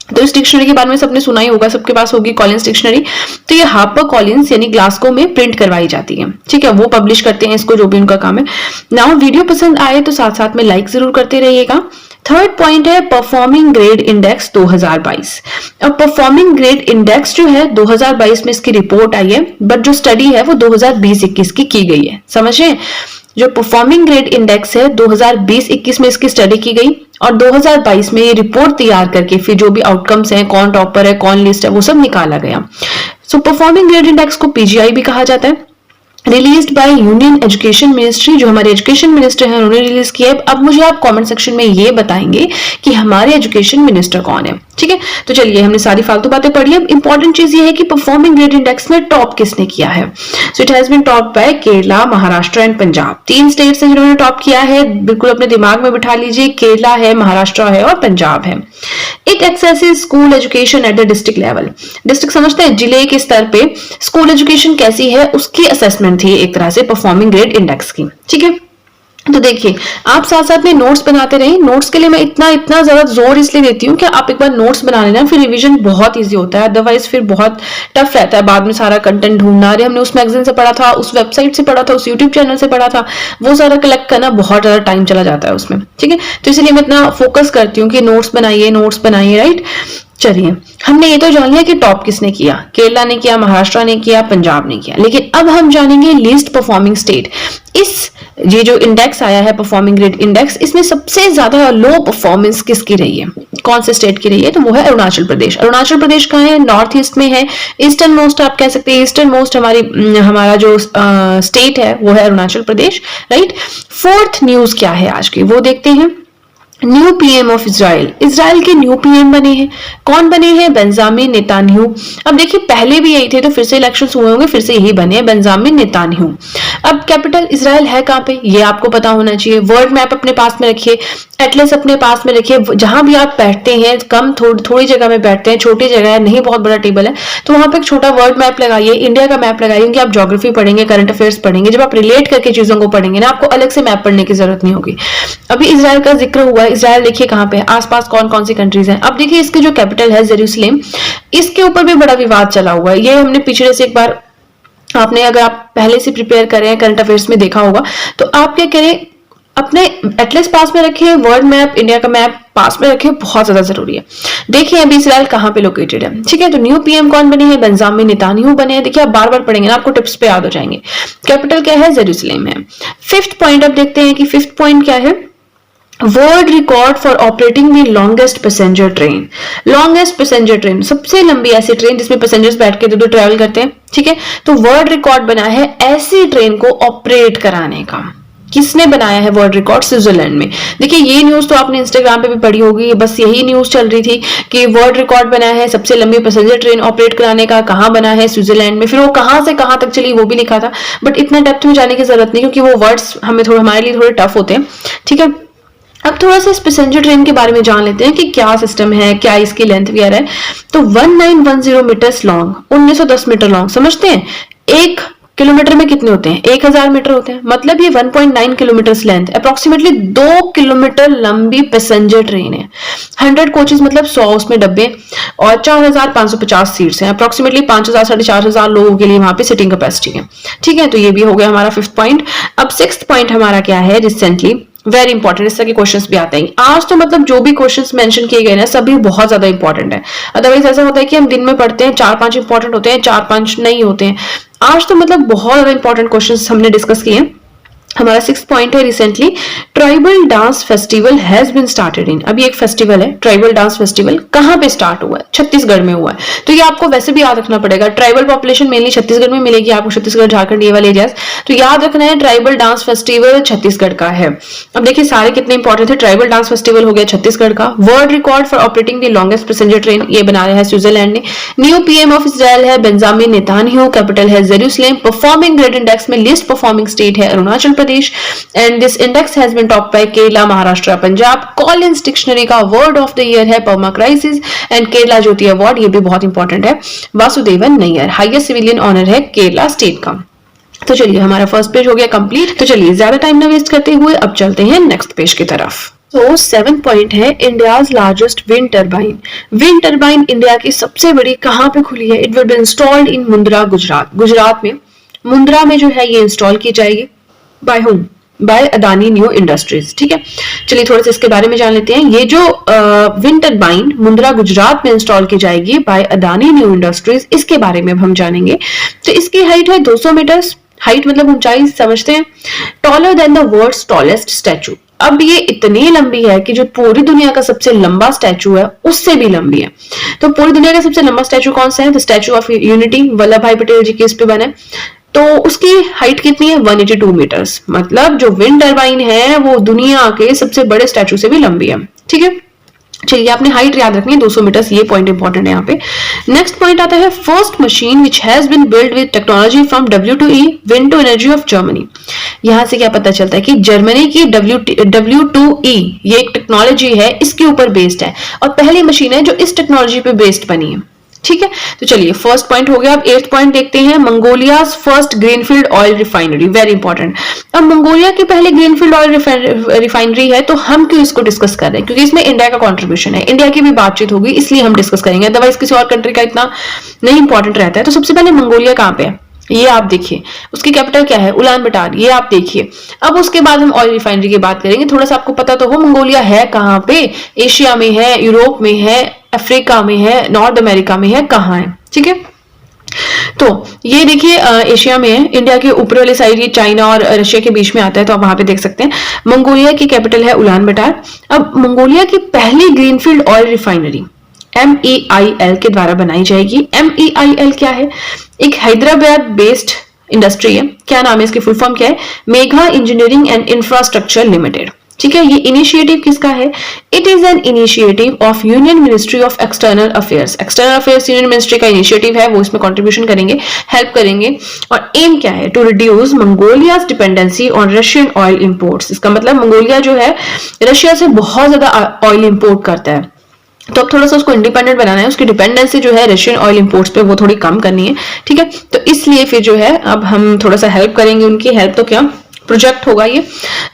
तो इस डिक्शनरी के बारे में सबने सुना ही होगा, सबके पास होगी कॉलिंस डिक्शनरी। तो ये हार्पर कॉलिंस यानी ग्लासगो में प्रिंट करवाई जाती है, ठीक है। वो पब्लिश करते हैं इसको, जो भी उनका काम है। नाउ वीडियो पसंद आए तो साथ साथ में लाइक जरूर करते रहिएगा। थर्ड पॉइंट है परफॉर्मिंग ग्रेड इंडेक्स 2022। अब परफॉर्मिंग ग्रेड इंडेक्स जो है 2022 में इसकी रिपोर्ट आई है, बट जो स्टडी है वो 2020-21 की गई है, समझे। जो परफॉर्मिंग ग्रेड इंडेक्स है 2020-21 में इसकी स्टडी की गई और 2022 में ये रिपोर्ट तैयार करके फिर जो भी आउटकम्स हैं, कौन टॉपर है, कौन लिस्ट है, वो सब निकाला गया। सो परफॉर्मिंग ग्रेड इंडेक्स को पीजीआई भी कहा जाता है। Released by union education ministry, जो हमारे एजुकेशन मिनिस्टर हैं उन्होंने रिलीज किया है। अब मुझे आप कमेंट सेक्शन में ये बताएंगे कि हमारे एजुकेशन मिनिस्टर कौन है, ठीक है। तो चलिए, हमने सारी फालतू बातें पढ़ी। अब इंपॉर्टेंट चीज ये है कि परफॉर्मिंग ग्रेड इंडेक्स में टॉप किसने किया है। So it has been top by Kerala, Maharashtra and Punjab. 3 states हैं जिन्होंने टॉप किया है, बिल्कुल अपने दिमाग में बिठा लीजिए। केरला है, महाराष्ट्र है और पंजाब है। It axes school education at the district level. District समझते हैं, जिले के स्तर पे स्कूल एजुकेशन कैसी है उसकी असेसमेंट थी एक तरह से परफॉर्मिंग ग्रेड इंडेक्स की, ठीक है। तो देखिए, आप साथ साथ में नोट्स बनाते रहिए। नोट्स के लिए मैं इतना ज्यादा जोर इसलिए देती हूँ कि आप एक बार नोट्स बना लेना, फिर रिवीजन बहुत इजी होता है। अदरवाइज फिर बहुत टफ रहता है बाद में सारा कंटेंट ढूंढना। अरे हमने उस मैगजीन से पढ़ा था, उस वेबसाइट से पढ़ा था, उस यूट्यूब चैनल से पढ़ा था, वो सारा कलेक्ट करना बहुत ज्यादा टाइम चला जाता है उसमें, ठीक है। तो इसलिए मैं इतना फोकस करती हूँ कि नोट्स बनाइए, राइट। चलिए, हमने ये तो जान लिया कि टॉप किसने किया। केरला ने किया, महाराष्ट्र ने किया, पंजाब ने किया। लेकिन अब हम जानेंगे लीस्ट परफॉर्मिंग स्टेट। ये जो इंडेक्स आया है परफॉर्मिंग ग्रेड इंडेक्स, इसमें सबसे ज्यादा लो परफॉर्मेंस किसकी रही है, कौन से स्टेट की रही है? तो वो है अरुणाचल प्रदेश। अरुणाचल प्रदेश कहाँ है? नॉर्थ ईस्ट में है, ईस्टर्न मोस्ट आप कह सकते हैं। ईस्टर्न मोस्ट हमारा जो स्टेट है वो है Arunachal Pradesh, right. Fourth news क्या है आज की, वो देखते हैं। New PM of Israel. Israel के न्यू पीएम बने हैं। कौन बने हैं? Benjamin Netanyahu. अब देखिए, पहले भी यही थे, तो फिर से इलेक्शंस हुए होंगे, फिर से यही बने हैं, बेंजामिन नेतान्याहू। अब कैपिटल इजराइल है कहाँ पे, ये आपको पता होना चाहिए। वर्ल्ड मैप अपने पास में रखिए, एटलस अपने पास में रखिए। जहां भी आप बैठते हैं, थोड़ी जगह में बैठते हैं, छोटी जगह है, नहीं बहुत बड़ा टेबल है, तो वहां पे एक छोटा वर्ल्ड मैप लगाइए, इंडिया का मैप लगाइए। क्योंकि आप ज्योग्राफी पढ़ेंगे, करंट अफेयर्स पढ़ेंगे, जब आप रिलेट करके चीजों को पढ़ेंगे ना, आपको अलग से मैप पढ़ने की जरूरत नहीं होगी। अभी इजराइल का जिक्र हुआ है, इजराइल देखिए कहाँ पे है, आसपास कौन कौन सी कंट्रीज हैं। अब देखिए, इसकी जो कैपिटल है जेरूसलेम, इसके ऊपर भी बड़ा विवाद चला हुआ है। ये हमने पिछले से एक बार, आपने अगर आप पहले से प्रिपेयर कर रहे हैं, करंट अफेयर्स में देखा होगा, तो आप क्या करें, अपने एटलस पास में रखिए, वर्ल्ड मैप, इंडिया का मैप पास में रखिए, बहुत ज्यादा जरूरी है। देखिए अभी इजराइल कहाँ पे लोकेटेड है, ठीक है। तो न्यू पीएम कौन बने हैं? बेंजामिन नेतान्याहू बने हैं। देखिए, आप बार बार पढ़ेंगे ना, आपको टिप्स पे याद हो जाएंगे। कैपिटल क्या है? जेरूसलेम है। फिफ्थ पॉइंट अब देखते हैं कि फिफ्थ पॉइंट क्या है। World record for operating the longest passenger train. Longest passenger train, सबसे लंबी ऐसी ट्रेन जिसमें पैसेंजर्स बैठ के दो ट्रेवल करते हैं, ठीक है। तो वर्ल्ड रिकॉर्ड बना है ऐसी ट्रेन को ऑपरेट कराने का। किसने बनाया है वर्ल्ड रिकॉर्ड? स्विट्जरलैंड में। देखिए, ये न्यूज तो आपने इंस्टाग्राम पे भी पढ़ी होगी, बस यही न्यूज चल रही थी कि वर्ल्ड रिकॉर्ड बना है सबसे लंबी पैसेंजर ट्रेन ऑपरेट कराने का। कहाँ बना है? स्विट्जरलैंड में। फिर वो कहाँ से कहाँ तक चली वो भी लिखा था, बट इतना डेप्थ में जाने की जरूरत नहीं, क्योंकि वो वर्ड्स हमारे लिए थोड़े टफ होते हैं, ठीक है। अब थोड़ा सा इस पैसेंजर ट्रेन के बारे में जान लेते हैं कि क्या सिस्टम है, क्या इसकी लेंथ वगैरह है। तो 1910 मीटर्स लॉन्ग, 1910 मीटर लॉन्ग, समझते हैं। एक किलोमीटर में कितने होते हैं? 1000 मीटर होते हैं। मतलब ये 1.9 किलोमीटर लेंथ, अप्रोक्सीमेटली 2 किलोमीटर लंबी पैसेंजर ट्रेन है। 100 कोचेस मतलब 100 उसमें डब्बे, और 4550 सीट्स हैं। अप्रोक्सीमेटली 5000 साढ़े 4000 लोगों के लिए वहां पे सिटिंग कैपेसिटी है। ठीक है, तो ये भी हो गया हमारा 5th पॉइंट। अब 6th पॉइंट हमारा क्या है? रिसेंटली वेरी इंपॉर्टेंट, इस तरह के क्वेश्चंस भी आते हैं आज। तो मतलब जो भी क्वेश्चंस मेंशन किए गए ना सभी बहुत ज्यादा इंपॉर्टेंट है। अदरवाइज ऐसा होता है कि हम दिन में पढ़ते हैं 4-5 इंपॉर्टेंट होते हैं, 4-5 नहीं होते हैं। आज तो मतलब बहुत ज्यादा इंपॉर्टेंट क्वेश्चंस हमने डिस्कस किए हैं। हमारा 6th पॉइंट है, recently tribal dance festival has been started in. अभी एक फेस्टिवल है ट्राइबल डांस फेस्टिवल, कहां पे स्टार्ट हुआ है? छत्तीसगढ़ में हुआ है। तो ये आपको वैसे भी याद रखना पड़ेगा। ट्राइबल पॉपुलेशन मेनली छत्तीसगढ़ में मिलेगी आपको, छत्तीसगढ़ झारखंड ये वाले एरियाज। तो याद रखना है ट्राइबल डांस फेस्टिवल छत्तीसगढ़ का है। अब देखिए सारे कितने इंपॉर्टेंट है। ट्राइबल डांस फेस्टिवल हो गया छत्तीसगढ़ का। World record for operating the longest passenger train, ये बना रहा है स्विट्जरलैंड ने। न्यू पीएम ऑफ इजराइल है बेंजामिन नेतान्याहू। कैपिटल है जेरूसलेम। परफॉर्मिंग ग्रेड इंडेक्स में लिस्ट परफॉर्मिंग स्टेट है Arunachal Pradesh. And this index has been topped by Kerala, Maharashtra, Punjab. Collins dictionary का वर्ड ऑफ द ईयर है permacrisis. And Kerala Jyoti award, ये भी बहुत important है, Vasudevan Nair. Highest civilian honour है Kerala state का। तो चलिए हमारा फर्स्ट पेज हो गया कंप्लीट। तो चलिए ज्यादा टाइम ना वेस्ट करते हुए अब चलते हैं नेक्स्ट पेज की तरफ। तो 7th पॉइंट है India's largest wind turbine. Wind turbine India की सबसे बड़ी कहां पे खुली है? It will be installed in Mundra, Gujarat. Gujarat में मुंद्रा में जो है ये इंस्टॉल की जाएगी। By whom? By Adani new industries. ठीक है, चलिए थोड़ा सा इसके बारे में जान लेते हैं। ये जो विंड टर्बाइन मुंद्रा गुजरात में इंस्टॉल की जाएगी बाय अदानी न्यू इंडस्ट्रीज, इसके बारे में अब हम जानेंगे। तो इसकी हाइट है 200 मीटर। हाइट मतलब ऊंचाई समझते हैं। Taller than the world's tallest statue. अब ये इतनी लंबी है कि जो पूरी दुनिया का सबसे लंबा स्टैचू है उससे भी लंबी है। तो पूरी दुनिया का सबसे लंबा स्टैचू कौन सा है? The statue of unity, Vallabh Bhai Patel जी के इस पे बना है। तो उसकी हाइट कितनी है? 182 मीटर्स। मतलब जो विंड टर्बाइन है वो दुनिया के सबसे बड़े स्टैचू से भी लंबी है। ठीक है, चलिए आपने हाइट याद रखनी है 200 मीटर्स, ये पॉइंट इंपॉर्टेंट है यहाँ पे। नेक्स्ट पॉइंट आता है first machine which has been build with technology from W2E wind to energy of Germany. यहां से क्या पता चलता है कि जर्मनी की W2E ये एक टेक्नोलॉजी है, इसके ऊपर बेस्ड है और पहली मशीन है जो इस टेक्नोलॉजी पे बेस्ड बनी है। ठीक है, तो चलिए फर्स्ट पॉइंट हो गया। अब 8th पॉइंट देखते हैं, Mongolia first greenfield oil refinery, very important. अब मंगोलिया की पहली ग्रीनफील्ड ऑयल रिफाइनरी है, तो हम क्यों इसको डिस्कस कर रहे हैं? क्योंकि इसमें इंडिया का कंट्रीब्यूशन है, इंडिया की भी बातचीत होगी, इसलिए हम डिस्कस करेंगे। अदरवाइज किसी और कंट्री का इतना नहीं इंपॉर्टेंट रहता है। तो सबसे पहले मंगोलिया कहाँ पे है ये आप देखिए, उसकी कैपिटल क्या है? उलान बटार, ये आप देखिए। अब उसके बाद हम ऑयल रिफाइनरी की बात करेंगे। थोड़ा सा आपको पता तो हो मंगोलिया है कहाँ पे? एशिया में है, यूरोप में है, अफ्रीका में है, नॉर्थ अमेरिका में है, कहाँ है? ठीक है, तो ये देखिए एशिया में है। इंडिया के ऊपर वाली साइड ये चाइना और रशिया के बीच में आता है, तो आप वहां पे देख सकते हैं। मंगोलिया की कैपिटल है उलान बटार। अब मंगोलिया की पहली ग्रीनफील्ड ऑयल रिफाइनरी MEIL के द्वारा बनाई जाएगी। MEIL क्या है? एक हैदराबाद बेस्ड इंडस्ट्री है। क्या नाम है इसकी? फुल फॉर्म क्या है? Megha engineering and infrastructure limited. ठीक है, ये इनिशिएटिव किसका है? It is an initiative of union ministry of external affairs. External affairs union ministry का इनिशिएटिव है, वो इसमें कंट्रीब्यूशन करेंगे, हेल्प करेंगे। और एम क्या है? To reduce Mongolia's dependency on Russian oil imports. इसका मतलब मंगोलिया जो है रशिया से बहुत ज्यादा ऑयल इंपोर्ट करता है, तो अब थोड़ा सा उसको इंडिपेंडेंट बनाना है। उसकी डिपेंडेंसी जो है रशियन ऑयल इंपोर्ट्स पे वो थोड़ी कम करनी है। ठीक है, तो इसलिए फिर जो है अब हम थोड़ा सा हेल्प करेंगे उनकी। हेल्प तो क्या, प्रोजेक्ट होगा ये।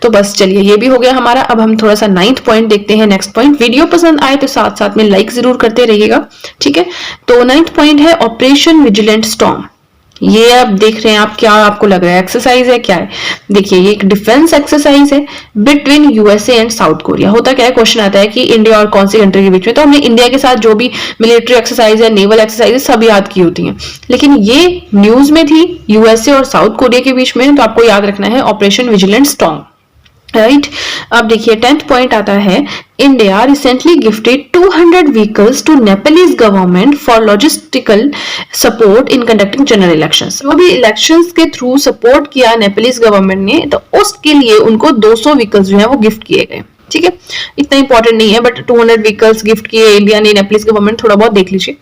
तो बस चलिए ये भी हो गया हमारा। अब हम थोड़ा सा 9th पॉइंट देखते हैं। नेक्स्ट पॉइंट, वीडियो पसंद आए तो साथ साथ में लाइक जरूर करते रहिएगा। ठीक है, तो 9th पॉइंट है ऑपरेशन विजिलेंट स्टॉर्म। ये आप देख रहे हैं, आप क्या आपको लग रहा है एक्सरसाइज है? क्या है? देखिए ये एक डिफेंस एक्सरसाइज है between USA and south Korea. होता क्या है, क्वेश्चन आता है कि इंडिया और कौन सी कंट्री के बीच में, तो हमने इंडिया के साथ जो भी मिलिट्री एक्सरसाइज है, नेवल एक्सरसाइज सब याद की होती हैं, लेकिन ये न्यूज में थी USA और साउथ कोरिया के बीच में, तो आपको याद रखना है ऑपरेशन विजिलेंट स्टॉर्म। राइट, अब देखिए 10th पॉइंट आता है, India recently gifted 200 vehicles to Nepal's government for logistical support in conducting general elections. जो भी इलेक्शंस के थ्रू सपोर्ट किया नेपालीज गवर्नमेंट ने, तो उसके लिए उनको 200 व्हीकल्स जो है वो गिफ्ट किए गए। ठीक है, इतना इंपॉर्टेंट नहीं है, बट 200 व्हीकल्स गिफ्ट किए इंडिया ने नेपालीज गवर्नमेंट, थोड़ा बहुत देख लीजिए।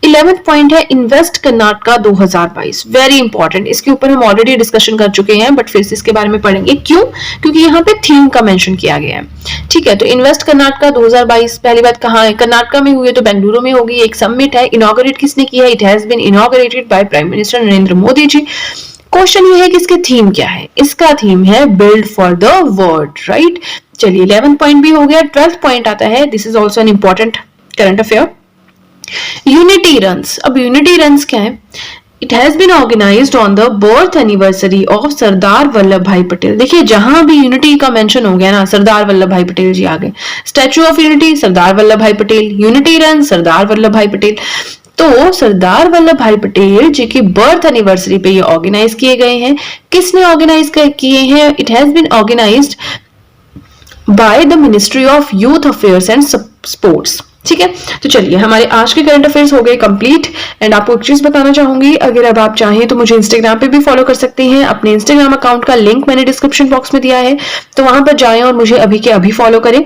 11th पॉइंट है इन्वेस्ट कर्नाटका 2022, वेरी इंपॉर्टेंट। इसके ऊपर हम ऑलरेडी डिस्कशन कर चुके हैं, बट फिर से इसके बारे में पढ़ेंगे। क्यों? क्योंकि यहाँ पे थीम का मेंशन किया गया है। ठीक है, तो इन्वेस्ट कर्नाटका 2022 पहली बात कहाँ है? कर्नाटका में हुई है, तो बेंगलुरु में होगी। एक समिट है, इनॉग्रेट किसने किया है? It has been inaugurated by prime minister Narendra Modi ji. Question ये है कि इसके थीम क्या है। इसका थीम है build for the world, right. चलिए 11th पॉइंट भी हो गया। 12th पॉइंट आता है, this is also an important current affair, unity runs. अब यूनिटी रन्स क्या है? It has been organised on the birth anniversary of Sardar Vallabh Bhai Patel. देखिए जहां भी यूनिटी का मेंशन हो गया ना, सरदार वल्लभ भाई पटेल जी आ गए। Statue of unity Sardar Vallabh Bhai Patel, unity run सरदार वल्लभ भाई पटेल। तो सरदार वल्लभ भाई पटेल जी की बर्थ एनिवर्सरी पे ये ऑर्गेनाइज किए गए हैं। किसने ऑर्गेनाइज किए हैं? It has been organised by the ministry of youth affairs and sports. ठीक है, तो चलिए हमारे आज के करंट अफेयर्स हो गए कंप्लीट। एंड आपको एक चीज बताना चाहूंगी, अगर अब आप चाहें तो मुझे इंस्टाग्राम पे भी फॉलो कर सकते हैं। अपने इंस्टाग्राम अकाउंट का लिंक मैंने डिस्क्रिप्शन बॉक्स में दिया है, तो वहां पर जाएं और मुझे अभी के अभी फॉलो करें।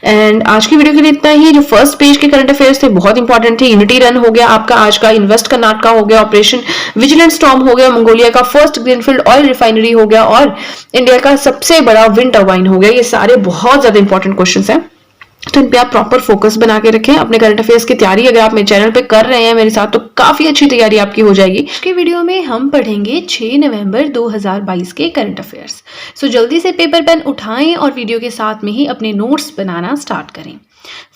एंड आज की वीडियो के लिए इतना ही। जो फर्स्ट पेज के करंट अफेयर्स थे बहुत इंपॉर्टेंट थे। यूनिटी रन हो गया आपका आज का, इन्वेस्ट कर्नाटका हो गया, ऑपरेशन विजिलेंट स्टॉर्म हो गया, मंगोलिया का फर्स्ट ग्रीनफील्ड ऑयल रिफाइनरी हो गया, और इंडिया का सबसे बड़ा विंड टर्बाइन हो गया। ये सारे बहुत ज्यादा इंपॉर्टेंट क्वेश्चन है, तो इन पे आप प्रॉपर फोकस बना के रखें। अपने करंट अफेयर्स की तैयारी अगर आप मेरे चैनल पे कर रहे हैं मेरे साथ, तो काफी अच्छी तैयारी आपकी हो जाएगी। आज के वीडियो में हम पढ़ेंगे 6 नवंबर 2022 के करंट अफेयर्स। सो जल्दी से पेपर पेन उठाएं और वीडियो के साथ में ही अपने नोट्स बनाना स्टार्ट करें।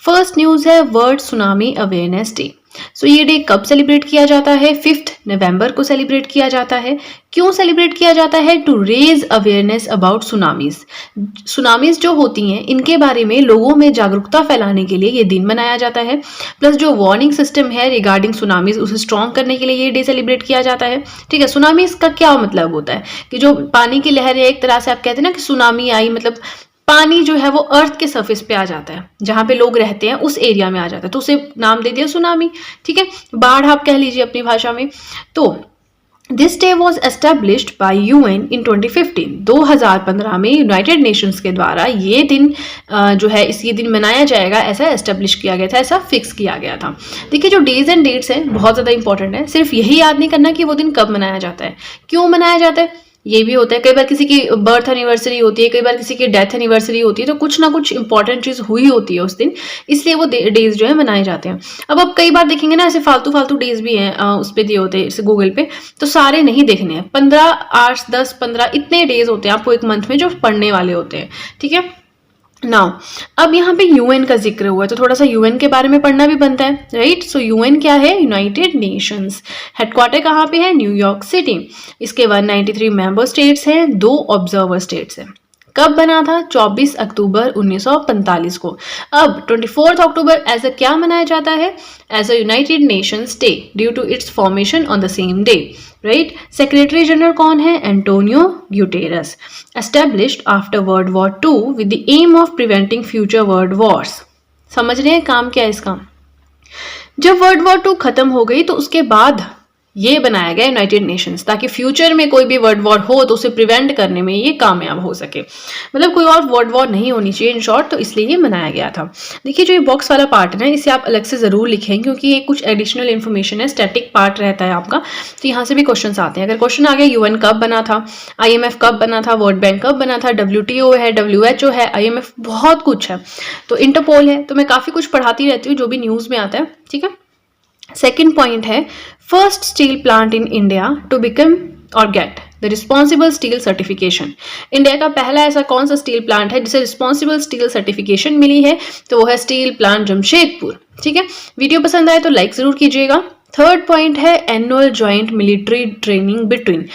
फर्स्ट न्यूज है वर्ल्ड सुनामी अवेयरनेस डे। सो ये डे कब सेलिब्रेट किया जाता है? 5 नवंबर को सेलिब्रेट किया जाता है। क्यों सेलिब्रेट किया जाता है? To raise awareness about tsunamis. Tsunamis जो होती हैं इनके बारे में लोगों में जागरूकता फैलाने के लिए ये दिन मनाया जाता है। प्लस जो वार्निंग सिस्टम है रिगार्डिंग सुनामीज उसे स्ट्रॉन्ग करने के लिए ये डे सेलिब्रेट किया जाता है। ठीक है, सुनामीज का क्या मतलब होता है कि जो पानी की लहर है, एक तरह से आप कहते हैं ना कि सुनामी आई, मतलब पानी जो है वो अर्थ के सरफेस पे आ जाता है, जहां पे लोग रहते हैं उस एरिया में आ जाता है, तो उसे नाम दे दिया सुनामी। ठीक है, बाढ़ आप कह लीजिए अपनी भाषा में। तो this day was established by UN in 2015। 2015 में यूनाइटेड नेशंस के द्वारा ये दिन जो है ये दिन मनाया जाएगा, ऐसा एस्टेब्लिश किया गया था, ऐसा फिक्स किया गया था। देखिए जो डेज एंड डेट्स हैं बहुत ज़्यादा इंपॉर्टेंट है। सिर्फ यही याद नहीं करना कि वो दिन कब मनाया जाता है, क्यों मनाया जाता है, ये भी होता है। कई बार किसी की बर्थ एनिवर्सरी होती है, कई बार किसी की डेथ एनिवर्सरी होती है, तो कुछ ना कुछ इंपॉर्टेंट चीज हुई होती है उस दिन, इसलिए वो डेज जो है मनाए जाते हैं। अब आप कई बार देखेंगे ना ऐसे फालतू फालतू डेज भी हैं उस पे दिए होते हैं जैसे गूगल पे, तो सारे नहीं देखने हैं। 15, 8, 10, 15 इतने डेज होते हैं आपको एक मंथ में जो पढ़ने वाले होते हैं। ठीक है, नाउ अब यहाँ पे यूएन का जिक्र हुआ है तो थोड़ा सा यूएन के बारे में पढ़ना भी बनता है, राइट। सो यूएन क्या है? United Nations. हेडक्वार्टर कहाँ पे है? New York city. इसके 193 मेंबर स्टेट्स हैं, 2 ऑब्जर्वर स्टेट्स हैं। कब बना था? 24 अक्टूबर 1945 को। अब 24 अक्टूबर एज अ क्या मनाया जाता है? As a United Nations day due to its formation on the same day, right. Secretary general कौन है? Antonio Guterres. Established after world war 2 with the aim of preventing future world wars. समझ रहे हैं काम क्या है इसका? जब वर्ल्ड वॉर 2 खत्म हो गई तो उसके बाद ये बनाया गया यूनाइटेड नेशंस, ताकि फ्यूचर में कोई भी वर्ल्ड वॉर हो तो उसे प्रिवेंट करने में ये कामयाब हो सके। मतलब कोई और वर्ल्ड वॉर नहीं होनी चाहिए इन शॉर्ट, तो इसलिए ये बनाया गया था। देखिए जो ये बॉक्स वाला पार्ट है ना, इसे आप अलग से जरूर लिखें क्योंकि ये कुछ एडिशनल इन्फॉर्मेशन है, स्टैटिक पार्ट रहता है आपका, तो यहाँ से भी क्वेश्चन आते हैं। अगर क्वेश्चन आ गया यूएन कब बना था, IMF कब बना था, वर्ल्ड बैंक कब बना था, WTO है, WHO है, IMF, बहुत कुछ है, तो इंटरपोल है, तो मैं काफी कुछ पढ़ाती रहती हूँ जो भी न्यूज में आता है। ठीक है, सेकेंड पॉइंट है first steel plant in India to become और get the responsible steel certification. India का पहला ऐसा कौन सा स्टील प्लांट है जिसे रिस्पॉन्सिबल स्टील सर्टिफिकेशन मिली है? तो वो है स्टील प्लांट जमशेदपुर। ठीक है, वीडियो पसंद आए तो लाइक जरूर कीजिएगा। थर्ड पॉइंट है annual joint military training between.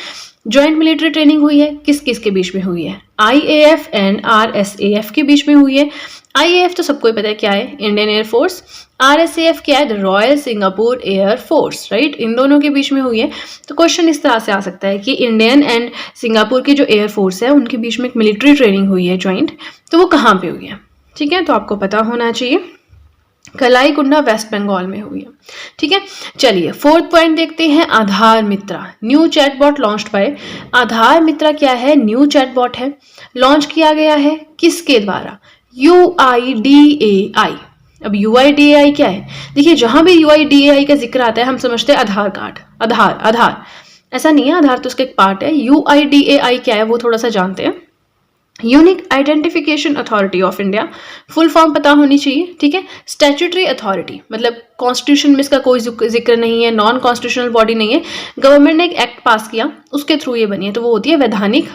Joint military training हुई है, किस किस के बीच में हुई है? IAF एंड RSAF के बीच में हुई है। IAF तो सबको ही पता है क्या है, इंडियन एयर फोर्स। RSAF क्या है? The Royal Singapore Air Force, right. इन दोनों के बीच में हुई है। तो क्वेश्चन इस तरह से आ सकता है कि इंडियन एंड सिंगापुर की जो एयर फोर्स है उनके बीच में एक मिलिट्री ट्रेनिंग हुई है ज्वाइंट, तो वो कहाँ पे हुई है? ठीक है, तो आपको पता होना चाहिए, कलाई कुंडा वेस्ट बंगाल में हुई है। ठीक है, चलिए फोर्थ पॉइंट देखते हैं, आधार मित्रा न्यू चैटबॉट लॉन्च्ड बाय। आधार मित्रा क्या है? न्यू चैटबॉट है, लॉन्च किया गया है किसके द्वारा? UIDAI। अब UIDAI क्या है? देखिए जहां भी UIDAI का जिक्र आता है हम समझते हैं आधार कार्ड, आधार, ऐसा नहीं है, आधार तो उसका एक पार्ट है। UIDAI क्या है वो थोड़ा सा जानते हैं। Unique identification authority of India, full form पता होनी चाहिए, ठीक है। स्टैट्यूटरी अथॉरिटी मतलब कॉन्स्टिट्यूशन में इसका कोई जिक्र नहीं है, नॉन कॉन्स्टिट्यूशनल बॉडी नहीं है, गवर्नमेंट ने एक एक्ट पास किया उसके थ्रू ये बनी है, तो वो होती है वैधानिक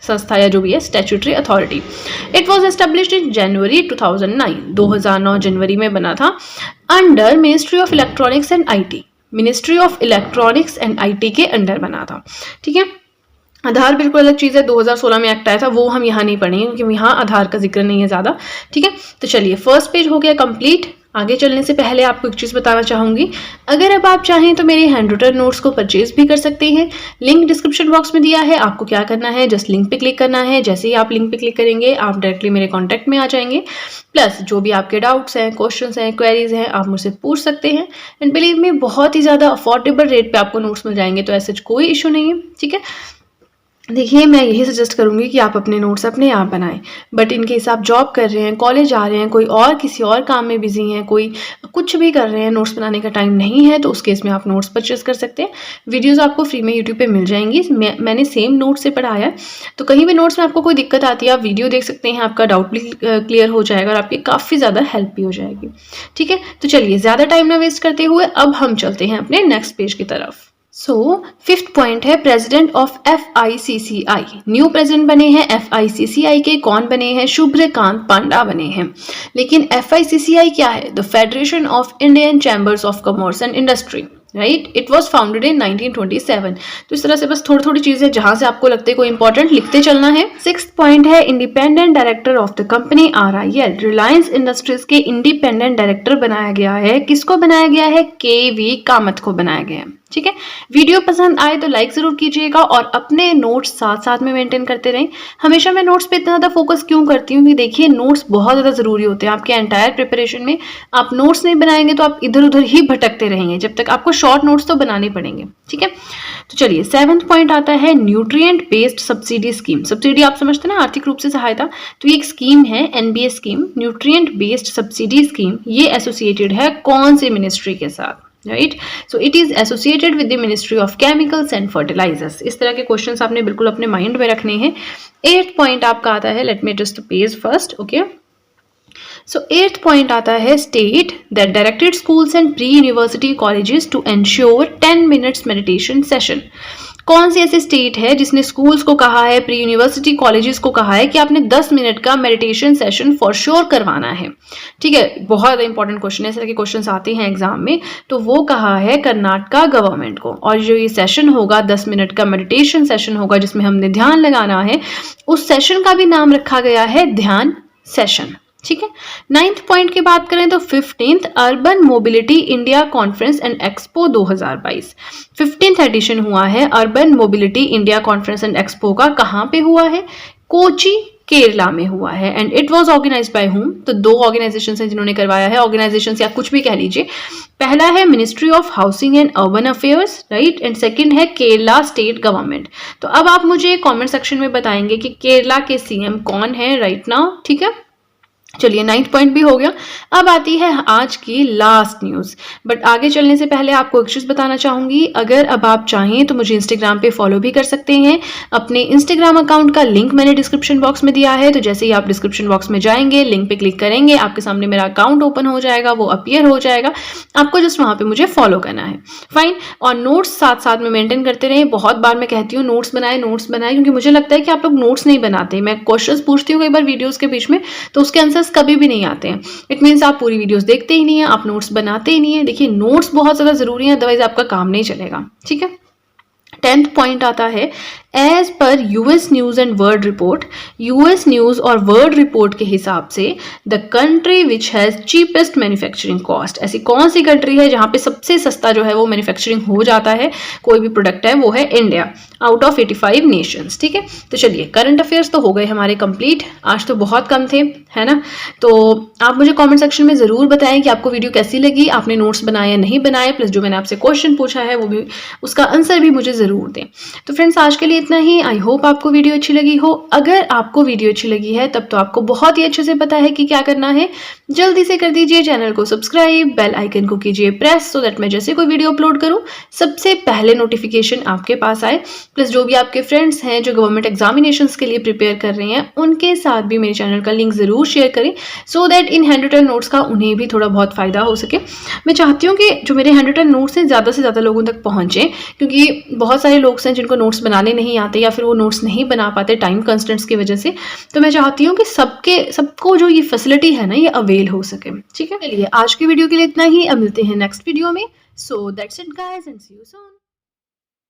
संस्था या जो भी है statutory authority. It was established in January 2009, 2009 जनवरी में बना था, under ministry of electronics and IT, ministry of electronics and IT के अंडर बना था, ठीक है। आधार बिल्कुल अलग चीज़ है, 2016 में एक्ट आया था, वो हम यहाँ नहीं पढ़ेंगे क्योंकि यहाँ आधार का जिक्र नहीं है ज़्यादा, ठीक है। तो चलिए फर्स्ट पेज हो गया कंप्लीट। आगे चलने से पहले आपको एक चीज़ बताना चाहूँगी, अगर अब आप चाहें तो मेरे हैंड रिटन नोट्स को परचेज भी कर सकते हैं, लिंक डिस्क्रिप्शन बॉक्स में दिया है। आपको क्या करना है, जस्ट लिंक पे क्लिक करना है, जैसे ही आप लिंक पे क्लिक करेंगे आप डायरेक्टली मेरे कॉन्टैक्ट में आ जाएंगे, प्लस जो भी आपके डाउट्स हैं, क्वेश्चंस हैं, क्वेरीज हैं, आप मुझसे पूछ सकते हैं, एंड बिलीव मी बहुत ही ज़्यादा अफोर्डेबल रेट पे आपको नोट्स मिल जाएंगे, तो ऐसा कोई इशू नहीं है, ठीक है। देखिए मैं यही सजेस्ट करूँगी कि आप अपने नोट्स अपने आप बनाएं, बट इन केस आप जॉब कर रहे हैं, कॉलेज जा रहे हैं, कोई और किसी और काम में बिजी हैं, कोई कुछ भी कर रहे हैं, नोट्स बनाने का टाइम नहीं है, तो उस केस में आप नोट्स परचेज कर सकते हैं। वीडियोस आपको फ्री में यूट्यूब पे मिल जाएंगी, मैंने सेम नोट्स से पढ़ाया है, तो कहीं भी नोट्स में आपको कोई दिक्कत आती है आप वीडियो देख सकते हैं, आपका डाउट भी क्लियर हो जाएगा और आपकी काफ़ी ज़्यादा हेल्प भी हो जाएगी, ठीक है। तो चलिए ज़्यादा टाइम ना वेस्ट करते हुए अब हम चलते हैं अपने नेक्स्ट पेज की तरफ। सो फिफ्थ पॉइंट है president of FICCI, new president बने हैं FICCI के, कौन बने हैं, शुभ्रकांत पांडा बने हैं। लेकिन FICCI क्या है, the federation of Indian chambers of commerce and industry, right. It was founded in 1927। तो इस तरह से बस थोड़ी थोड़ी चीजें जहां से आपको लगते हैं कोई इंपॉर्टेंट लिखते चलना है। सिक्स्थ पॉइंट है independent director of the company RIL, Reliance industries के इंडिपेंडेंट डायरेक्टर बनाया गया है। किसको बनाया गया है, KV कामत को बनाया गया है, ठीक है। वीडियो पसंद आए तो लाइक जरूर कीजिएगा और अपने नोट्स साथ साथ में मेंटेन करते रहें। हमेशा मैं नोट्स पे इतना ज़्यादा फोकस क्यों करती हूँ कि देखिए नोट्स बहुत ज़्यादा ज़रूरी होते हैं आपके एंटायर प्रिपरेशन में। आप नोट्स नहीं बनाएंगे तो आप इधर उधर ही भटकते रहेंगे, जब तक आपको शॉर्ट नोट्स तो बनाने पड़ेंगे, ठीक है। तो चलिए सेवंथ पॉइंट आता है nutrient based subsidy scheme. Subsidy आप समझते हैं ना, आर्थिक रूप से सहायता, तो ये एक स्कीम है NBA scheme, nutrient based subsidy scheme. ये एसोसिएटेड है कौन सी मिनिस्ट्री के साथ, right. So it is associated with the ministry of chemicals and fertilisers. इस तरह के क्वेश्चंस आपने बिल्कुल अपने माइंड में रखने हैं। एट्थ पॉइंट आपका आता है, let me adjust the page first, okay. So eighth point आता है state that directed schools and pre university colleges to ensure 10 minutes meditation session. कौन सी ऐसी स्टेट है जिसने स्कूल्स को कहा है, प्री यूनिवर्सिटी कॉलेजेस को कहा है कि आपने 10 मिनट का मेडिटेशन सेशन फॉर श्योर करवाना है, ठीक है। बहुत इंपॉर्टेंट क्वेश्चन है, इस तरह के क्वेश्चन आते हैं एग्जाम में, तो वो कहा है कर्नाटका गवर्नमेंट को। और जो ये सेशन होगा 10 मिनट का मेडिटेशन सेशन होगा जिसमें हमने ध्यान लगाना है, उस सेशन का भी नाम रखा गया है ध्यान सेशन, ठीक है। नाइन्थ पॉइंट की बात करें तो 15th urban mobility India conference and expo 2022, 15th edition हुआ है urban mobility India conference and expo का। कहाँ पे हुआ है, कोची केरला में हुआ है। And it was organised by whom, तो 2 ऑर्गेनाइजेशन हैं जिन्होंने करवाया है, ऑर्गेनाइजेशन या कुछ भी कह लीजिए। पहला है ministry of housing and urban affairs, right, and second है केरला स्टेट गवर्नमेंट। तो अब आप मुझे कमेंट सेक्शन में बताएंगे कि केरला के CM कौन है राइट नाउ, ठीक है। चलिए 9th पॉइंट भी हो गया। अब आती है आज की लास्ट न्यूज़, बट आगे चलने से पहले आपको एक चीज़ बताना चाहूँगी, अगर अब आप चाहें तो मुझे इंस्टाग्राम पे फॉलो भी कर सकते हैं। अपने इंस्टाग्राम अकाउंट का लिंक मैंने डिस्क्रिप्शन बॉक्स में दिया है, तो जैसे ही आप डिस्क्रिप्शन बॉक्स में जाएंगे, लिंक पे क्लिक करेंगे, आपके सामने मेरा अकाउंट ओपन हो जाएगा, वो अपीयर हो जाएगा, आपको जस्ट वहाँ पर मुझे फॉलो करना है, फाइन। और नोट्स साथ साथ में मेंटेन करते रहें। बहुत बार मैं कहती हूँ नोट्स बनाए, क्योंकि मुझे लगता है कि आप लोग नोट्स नहीं बनाते। मैं क्वेश्चंस पूछती हूँ कई बार वीडियोज़ के बीच में, तो उसके आंसर्स कभी भी नहीं आते हैं। इट मीन्स आप पूरी वीडियोस देखते ही नहीं है, आप नोट्स बनाते ही नहीं है। देखिए नोट्स बहुत ज़्यादा ज़रूरी है, अदरवाइज आपका काम नहीं चलेगा, ठीक है। 10th पॉइंट आता है as per US news and world report, US news और वर्ल्ड रिपोर्ट के हिसाब से the country which has cheapest manufacturing cost, ऐसी कौन सी कंट्री है जहाँ पे सबसे सस्ता जो है वो मैन्युफैक्चरिंग हो जाता है कोई भी प्रोडक्ट है, वो है इंडिया, आउट ऑफ 85 नेशंस, ठीक है। तो चलिए करंट अफेयर्स तो हो गए हमारे कंप्लीट, आज तो बहुत कम थे, है ना। तो आप मुझे कमेंट सेक्शन में ज़रूर बताएं कि आपको वीडियो कैसी लगी, आपने नोट्स बनाए या नहीं बनाए, प्लस जो मैंने आपसे क्वेश्चन पूछा है वो भी, उसका आंसर भी मुझे ज़रूर दें। तो फ्रेंड्स आज के लिए इतना ही। आई होप आपको वीडियो अच्छी लगी हो। अगर आपको वीडियो अच्छी लगी है तब तो आपको बहुत ही अच्छे से पता है कि क्या करना है। जल्दी से कर दीजिए चैनल को सब्सक्राइब, बेल आइकन को कीजिए प्रेस, सो दैट मैं जैसे कोई वीडियो अपलोड करूं सबसे पहले नोटिफिकेशन आपके पास आए। प्लस जो भी आपके फ्रेंड्स हैं जो गवर्नमेंट एग्जामिनेशंस के लिए प्रिपेयर कर रहे हैं उनके साथ भी मेरे चैनल का लिंक ज़रूर शेयर करें, सो दैट इन हैंड रिटन नोट्स का उन्हें भी थोड़ा बहुत फ़ायदा हो सके। मैं चाहती हूँ कि जो मेरे हैंड रिटन नोट्स हैं ज़्यादा से ज़्यादा लोगों तक पहुँचें, क्योंकि बहुत सारे लोग हैं जिनको नोट्स बनाने नहीं आते या फिर वो नोट्स नहीं बना पाते टाइम कंस्ट्रेंट्स की वजह से। तो मैं चाहती हूँ कि सबको जो ये फैसिलिटी है ना ये अवेल हो सके। ठीक है, चलिए आज की वीडियो के लिए इतना ही। अब मिलते हैं नेक्स्ट वीडियो में। So that's it guys and see you soon.